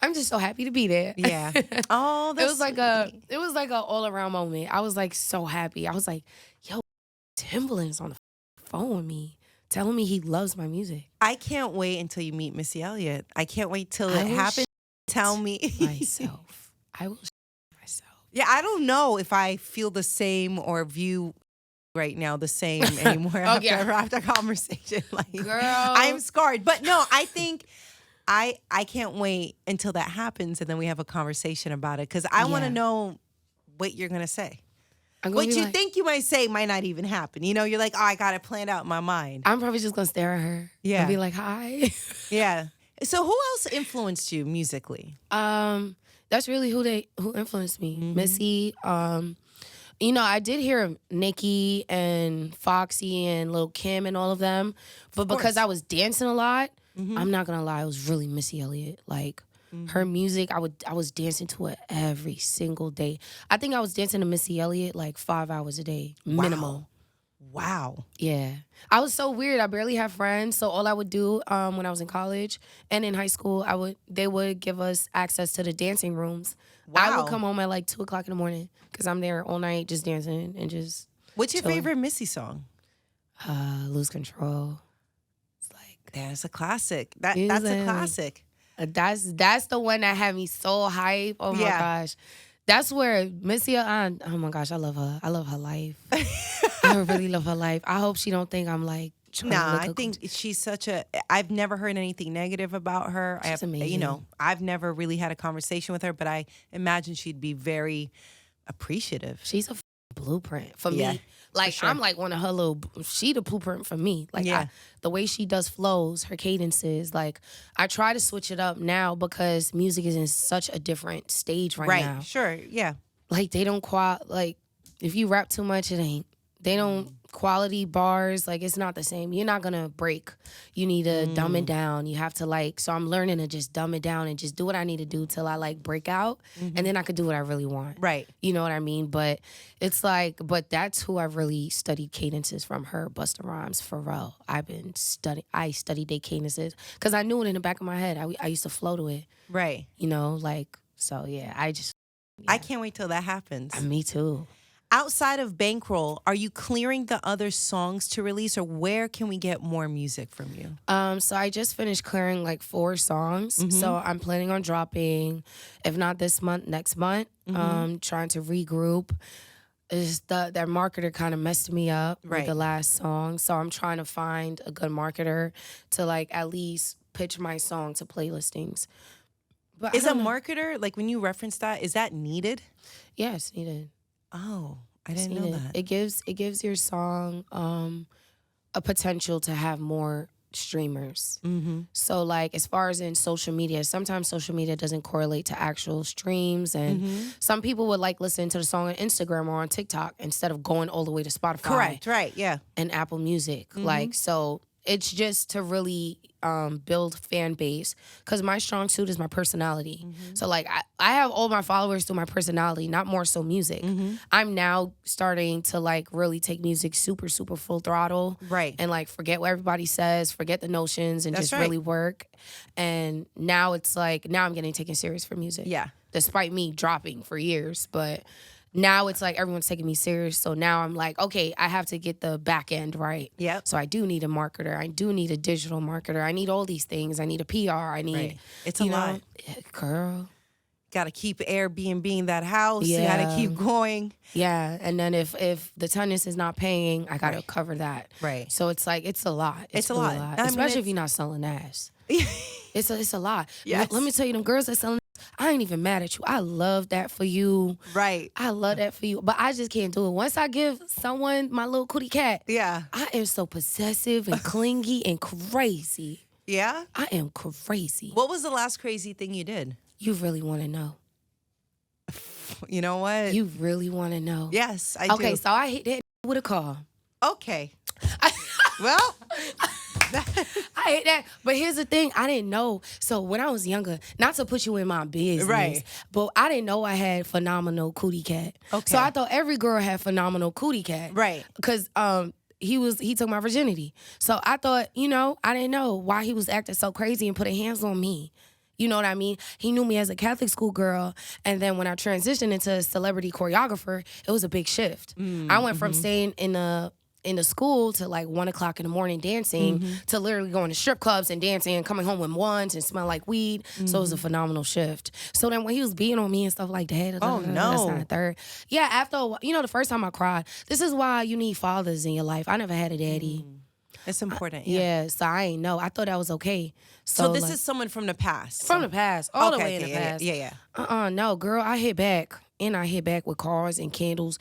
I'm just so happy to be there. Yeah. Oh, that's it was like a all-around moment. I was, like, so happy. I was like, yo, Timberland's on the phone with me, telling me he loves my music. I can't wait until you meet Missy Elliott. I can't wait till it happens. Tell me. Myself. I will myself. Yeah, I don't know if I feel the same or view right now the same anymore after conversation. Like, girl, I'm scarred. But no, I think I can't wait until that happens and then we have a conversation about it because I want to know what you're gonna say. What you think you might say might not even happen. You're like, oh, I got it planned out in my mind. I'm probably just gonna stare at her. Yeah, and be like, hi. Yeah. So who else influenced you musically? That's really who influenced me. Missy. I did hear Nicki and Foxy and Lil' Kim and all of them, but because I was dancing a lot, I'm not gonna lie, it was really Missy Elliott. Like her music, I was dancing to it every single day. I think I was dancing to Missy Elliott like 5 hours a day, minimum. Wow. Yeah. I was so weird. I barely have friends. So all I would do when I was in college and in high school, they would give us access to the dancing rooms. Wow. I would come home at like 2 o'clock in the morning because I'm there all night just dancing and just What's your favorite Missy song? Lose Control. It's like that's a classic. That's a classic. That's the one that had me so hype. Oh my gosh. That's where Missy, oh my gosh, I love her. I love her life. I really love her life. I hope she don't think I'm like trying to look I think she's such a, I've never heard anything negative about her. She's amazing. I've never really had a conversation with her, but I imagine she'd be very appreciative. She's a blueprint for me. Like, sure. I'm like one of her she the blueprint for me. Like, the way she does flows, her cadences, like, I try to switch it up now because music is in such a different stage right now. Right, sure, yeah. Like, they don't like, if you rap too much, it ain't They don't, quality bars, like, it's not the same. You're not gonna break. You need to dumb it down. You have to, like, so I'm learning to just dumb it down and just do what I need to do till I, like, break out. And then I could do what I really want. Right. You know what I mean? But it's like, but that's who I really studied cadences from, her, Busta Rhymes, Pharrell. I studied their cadences because I knew it in the back of my head. I used to flow to it. Right. You know, like, so yeah, I can't wait till that happens. Me too. Outside of Bankroll, are you clearing the other songs to release, or where can we get more music from you? So I just finished clearing like 4 songs. So I'm planning on dropping, if not this month, next month. Trying to regroup. That marketer kind of messed me up with the last song. So I'm trying to find a good marketer to, like, at least pitch my song to playlistings. But Is a marketer, like when you reference that, is that needed? Yeah, it's needed. Oh, I didn't know that. It gives your song a potential to have more streamers. So, like, as far as in social media, sometimes social media doesn't correlate to actual streams, and some people would, like, listen to the song on Instagram or on TikTok instead of going all the way to Spotify. Correct, right, yeah. And Apple Music. Like, so it's just to really build fan base, because my strong suit is my personality. So, like, I have all my followers through my personality, not more so music. I'm now starting to, like, really take music super, super full throttle. Right. And, like, forget what everybody says, forget the notions, and just really work. And now it's like, now I'm getting taken serious for music. Yeah. Despite me dropping for years, but now it's like everyone's taking me serious. So now I'm like, okay, I have to get the back end right. Yep. So I do need a marketer. I do need a digital marketer. I need all these things. I need a PR. I need, It's a lot. Girl. Got to keep Airbnb that house. You Yeah. got to keep going. Yeah. And then if the tenants is not paying, I got to cover that. Right. So it's like, it's a lot. It's a lot. I mean, Especially if you're not selling ass. It's a lot. Yes. Let me tell you, them girls that selling, I ain't even mad at you. I love that for you. Right. I love that for you. But I just can't do it. Once I give someone my little cootie cat, Yeah. I am so possessive and clingy and crazy. Yeah? I am crazy. What was the last crazy thing you did? You really want to know. You know what? You really want to know. Yes, I do. Okay, so I hit that with a car. Okay. Well... I hate that. But here's the thing, I didn't know. So when I was younger, not to put you in my business, right, but I didn't know I had phenomenal cootie cat. Okay. So I thought every girl had phenomenal cootie cat. Right. Because he took my virginity. So I thought, I didn't know why he was acting so crazy and putting hands on me. You know what I mean? He knew me as a Catholic school girl, and then when I transitioned into a celebrity choreographer, it was a big shift. I went from staying in the school to like 1 o'clock in the morning dancing to literally going to strip clubs and dancing and coming home with ones and smell like weed. So it was a phenomenal shift. So then when he was beating on me and stuff like that, no. That's not a third. Yeah, after a while, the first time I cried, this is why you need fathers in your life. I never had a daddy. It's important. Yeah, so I ain't know. I thought that was okay. So this is someone from the past. From the past, all the way in the past. Yeah. No, girl, I hit back. And I hit back with cars and candles.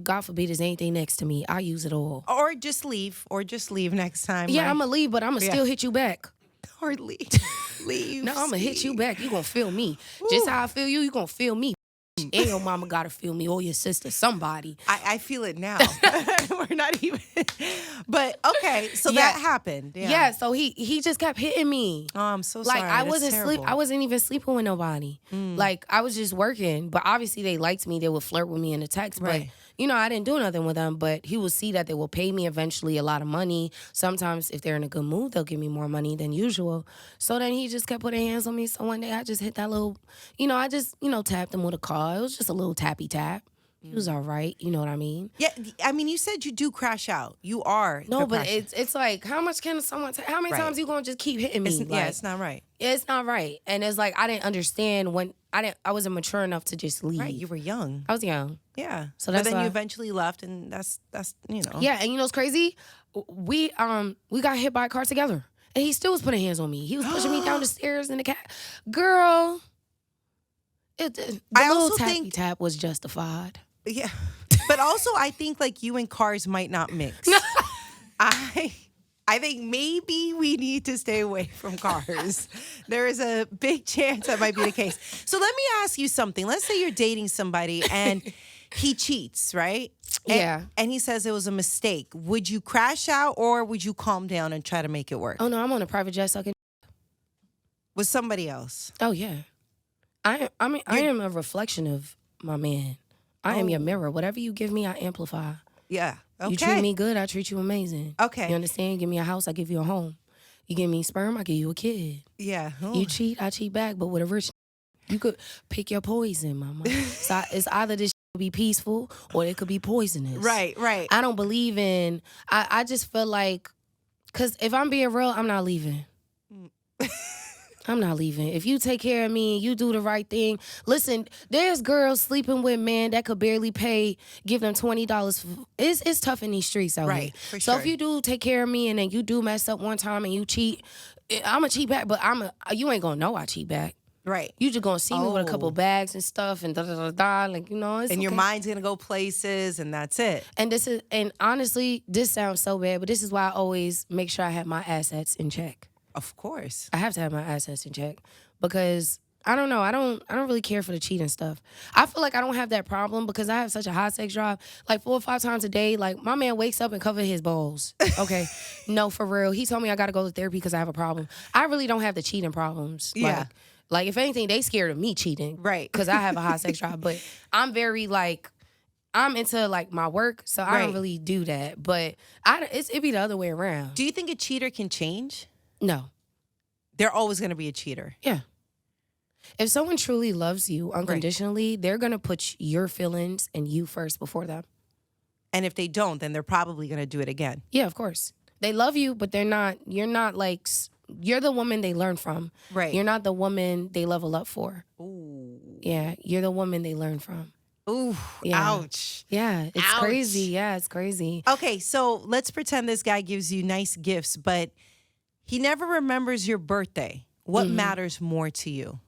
God forbid there's anything next to me. I use it all. Or just leave next time. Yeah, right? I'm going to leave, but I'm going to still hit you back. Or leave. Leave. No, I'm going to hit you back. You going to feel me. Just how I feel you going to feel me. And your mama got to feel me, or your sister, somebody. I feel it now. We're not even. But, okay, so that happened. Yeah, so he just kept hitting me. Oh, I'm so sorry. Like, I wasn't even sleeping with nobody. Like, I was just working. But obviously, they liked me. They would flirt with me in the text. Right. But, I didn't do nothing with them. But he would see that they will pay me eventually a lot of money. Sometimes, if they're in a good mood, they'll give me more money than usual. So then he just kept putting hands on me. So one day, I just hit that little, I just, tapped him with a car. It was just a little tappy tap. He was all right. You know what I mean? Yeah, I mean, you said you do crash out. You are. No, but it's like, how much can someone how many times you gonna just keep hitting me? It's not right. It's not right. And it's like, I didn't understand when I wasn't mature enough to just leave. Right, you were young. I was young. Yeah. So but that's then why you eventually left, and that's. Yeah, and what's crazy? We got hit by a car together. And he still was putting hands on me. He was pushing me down the stairs in the cat. Girl. The little tappy tap was justified. Yeah. But also, I think like you and cars might not mix. I think maybe we need to stay away from cars. There is a big chance that might be the case. So let me ask you something. Let's say you're dating somebody and he cheats, right? Yeah. And he says it was a mistake. Would you crash out or would you calm down and try to make it work? Oh, no, I'm on a private jet sucking. With somebody else? Oh, yeah. I am a reflection of my man. I am your mirror. Whatever you give me, I amplify. Yeah. Okay. You treat me good, I treat you amazing. Okay. You understand? Give me a house, I give you a home. You give me sperm, I give you a kid. Yeah. Ooh. You cheat, I cheat back. But with a rich, you could pick your poison, mama. So it's either this will be peaceful or it could be poisonous. Right. I don't believe in, I just feel like, because if I'm being real, I'm not leaving. I'm not leaving. If you take care of me and you do the right thing, listen, there's girls sleeping with men that could barely pay, give them $20. It's tough in these streets out here. For so sure. if you do take care of me and then you do mess up one time and you cheat, I'm going to cheat back, but you ain't going to know I cheat back. Right. You just going to see me with a couple bags and stuff and da-da-da-da, like, you know, it's and your okay. mind's going to go places and that's it. And honestly, this sounds so bad, but this is why I always make sure I have my assets in check. Of course. I have to have my assets in check because I don't know. I don't really care for the cheating stuff. I feel like I don't have that problem because I have such a high sex drive. Like 4 or 5 times a day, like my man wakes up and cover his balls. Okay. No, for real. He told me I got to go to therapy because I have a problem. I really don't have the cheating problems. Yeah. Like if anything, they scared of me cheating. Right. Because I have a high sex drive. But I'm very like, I'm into like my work, so I don't really do that. But it be the other way around. Do you think a cheater can change? No. They're always going to be a cheater. Yeah. If someone truly loves you unconditionally, they're going to put your feelings and you first before them. And if they don't, then they're probably going to do it again. Yeah, of course. They love you, but you're not like, you're the woman they learn from. Right. You're not the woman they level up for. Ooh. Yeah, you're the woman they learn from. Ooh, Yeah. ouch. Yeah, it's Ouch. crazy. Yeah, it's crazy. Okay, so let's pretend this guy gives you nice gifts, but he never remembers your birthday. What matters more to you?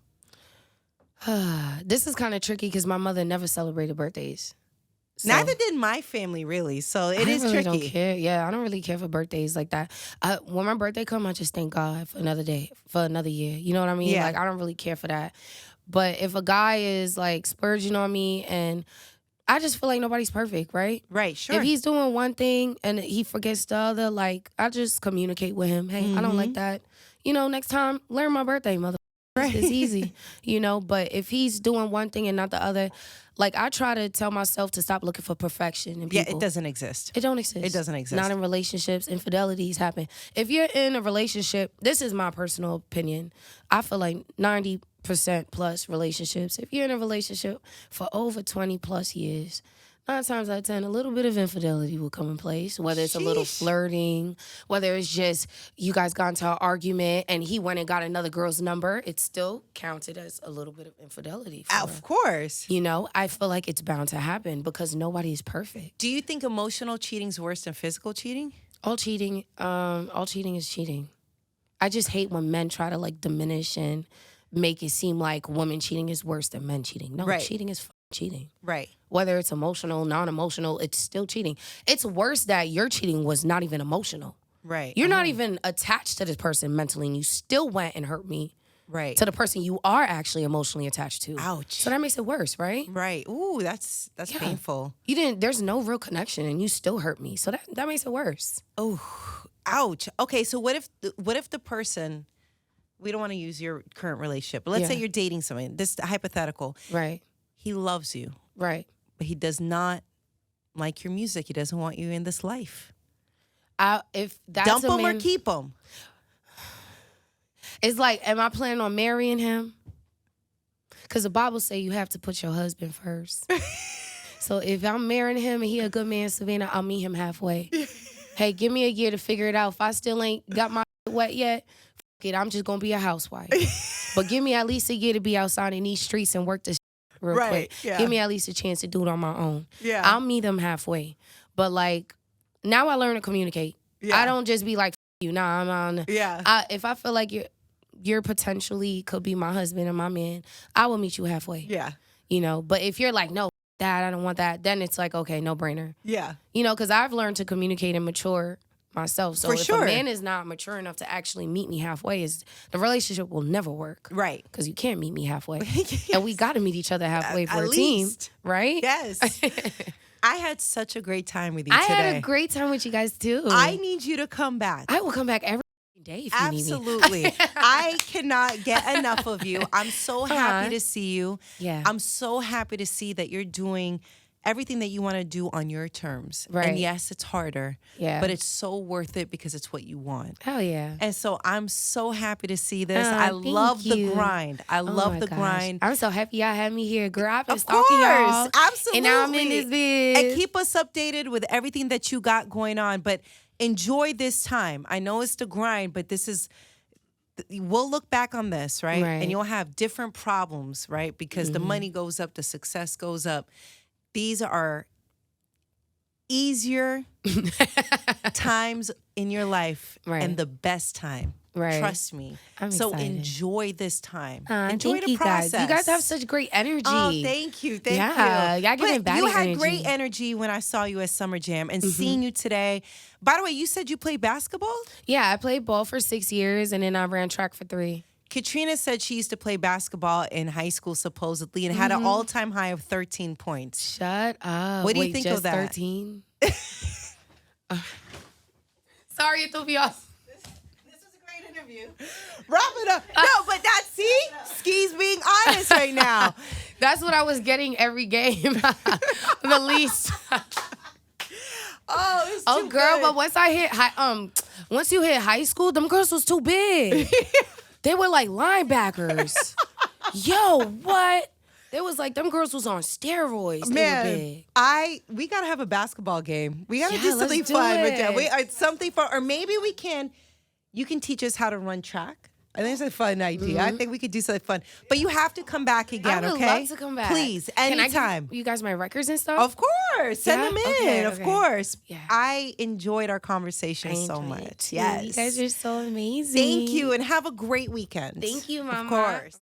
This is kind of tricky because my mother never celebrated birthdays. So Neither did my family, really. So it is I really tricky. don't care. Yeah, I don't really care for birthdays like that. When my birthday comes, I just thank God for another day, for another year. You know what I mean? Yeah. Like, I don't really care for that. But if a guy is, like, splurging on me and I just feel like nobody's perfect, right? Right, sure. If he's doing one thing and he forgets the other, like, I just communicate with him. Hey, I don't like that. You know, next time, learn my birthday, mother. It's easy, you know? But if he's doing one thing and not the other, like, I try to tell myself to stop looking for perfection in people. Yeah, it doesn't exist. It don't exist. It doesn't exist. Not in relationships. Infidelities happen. If you're in a relationship, this is my personal opinion. I feel like 90% plus relationships, if you're in a relationship for over 20 plus years, 9 times out of 10, a little bit of infidelity will come in place, whether it's a little flirting, whether it's just you guys got into an argument and he went and got another girl's number, it's still counted as a little bit of infidelity. Of course. You know, I feel like it's bound to happen because nobody is perfect. Do you think emotional cheating's worse than physical cheating? All cheating is cheating. I just hate when men try to like diminish and make it seem like women cheating is worse than men cheating. No, cheating is cheating. Right. Whether it's emotional, non-emotional, it's still cheating. It's worse that your cheating was not even emotional. Right. You're not even attached to this person mentally, and you still went and hurt me. Right. To the person you are actually emotionally attached to. Ouch. So that makes it worse, right? Right. Ooh, that's painful. There's no real connection, and you still hurt me. So that makes it worse. Oh, ouch. Okay, so what if the person, we don't want to use your current relationship, but let's say you're dating someone, this hypothetical. Right. He loves you. Right. But he does not like your music. He doesn't want you in this life. If that's Dump him or keep him. It's like, am I planning on marrying him? Because the Bible say you have to put your husband first. So if I'm marrying him and he a good man, Savannah, I'll meet him halfway. Hey, give me a year to figure it out. If I still ain't got my wet yet, fuck it, I'm just going to be a housewife. But give me at least a year to be outside in these streets and work this real quick. Yeah. Give me at least a chance to do it on my own. Yeah. I'll meet them halfway. But like, now I learn to communicate. Yeah. I don't just be like, you, nah, I'm on. Yeah. If I feel like you're potentially could be my husband or my man, I will meet you halfway. Yeah. You know, but if you're like, no, that, I don't want that, then it's like, okay, no brainer. Yeah. You know, because I've learned to communicate and mature myself. So For if sure. a man is not mature enough to actually meet me halfway, the relationship will never work. Right. Because you can't meet me halfway. Yes. And we got to meet each other halfway for At a team, least. right? Yes. I had such a great time with you today. I had a great time with you guys too. I need you to come back. I will come back every day if you need me. Absolutely. I cannot get enough of you. I'm so happy to see you. Yeah. I'm so happy to see that you're doing everything that you want to do on your terms. Right. And yes, it's harder. Yeah. But it's so worth it because it's what you want. Hell yeah. And so I'm so happy to see this. I thank love the you. grind. I love my the gosh. grind. I'm so happy y'all had me here. Girl, I've been Of stalking y'all. course. Absolutely. And now I'm in this biz. And keep us updated with everything that you got going on. But enjoy this time. I know it's the grind, but we'll look back on this, right? And you'll have different problems, right? Because the money goes up, the success goes up. These are easier times in your life and the best time. Right. Trust me. I'm so excited. enjoy this time. Enjoy thank the you process. guys. You guys have such great energy. Oh, thank you. Thank Yeah, you. y'all giving But you baddie had energy. great energy when I saw you at Summer Jam and seeing you today. By the way, you said you played basketball? Yeah, I played ball for 6 years and then I ran track for 3. Katrina said she used to play basketball in high school supposedly and had an all-time high of 13 points. Shut up. What do you Wait, think just of that? 13? Sorry, it threw me off. Wrap it up. No, but see? Ski's being honest right now. That's what I was getting every game. The least. Oh, it's Oh, too girl, good. but once you hit high school, them girls was too big. They were like linebackers. Yo, what? They was like, them girls was on steroids. They were big. We gotta have a basketball game. We gotta Yeah, do something let's do fun with it. that. Something fun, or maybe you can teach us how to run track. I think it's a fun idea. I think we could do something fun. But you have to come back again, I would okay? love to come back. Please, Can I anytime. give you guys my records and stuff? Of course. Send Yeah? them in. Okay, Of okay. course. Yeah. I enjoyed our conversation I so enjoyed much. it too. Yes. You guys are so amazing. Thank you, and have a great weekend. Thank you, Mama. Of course.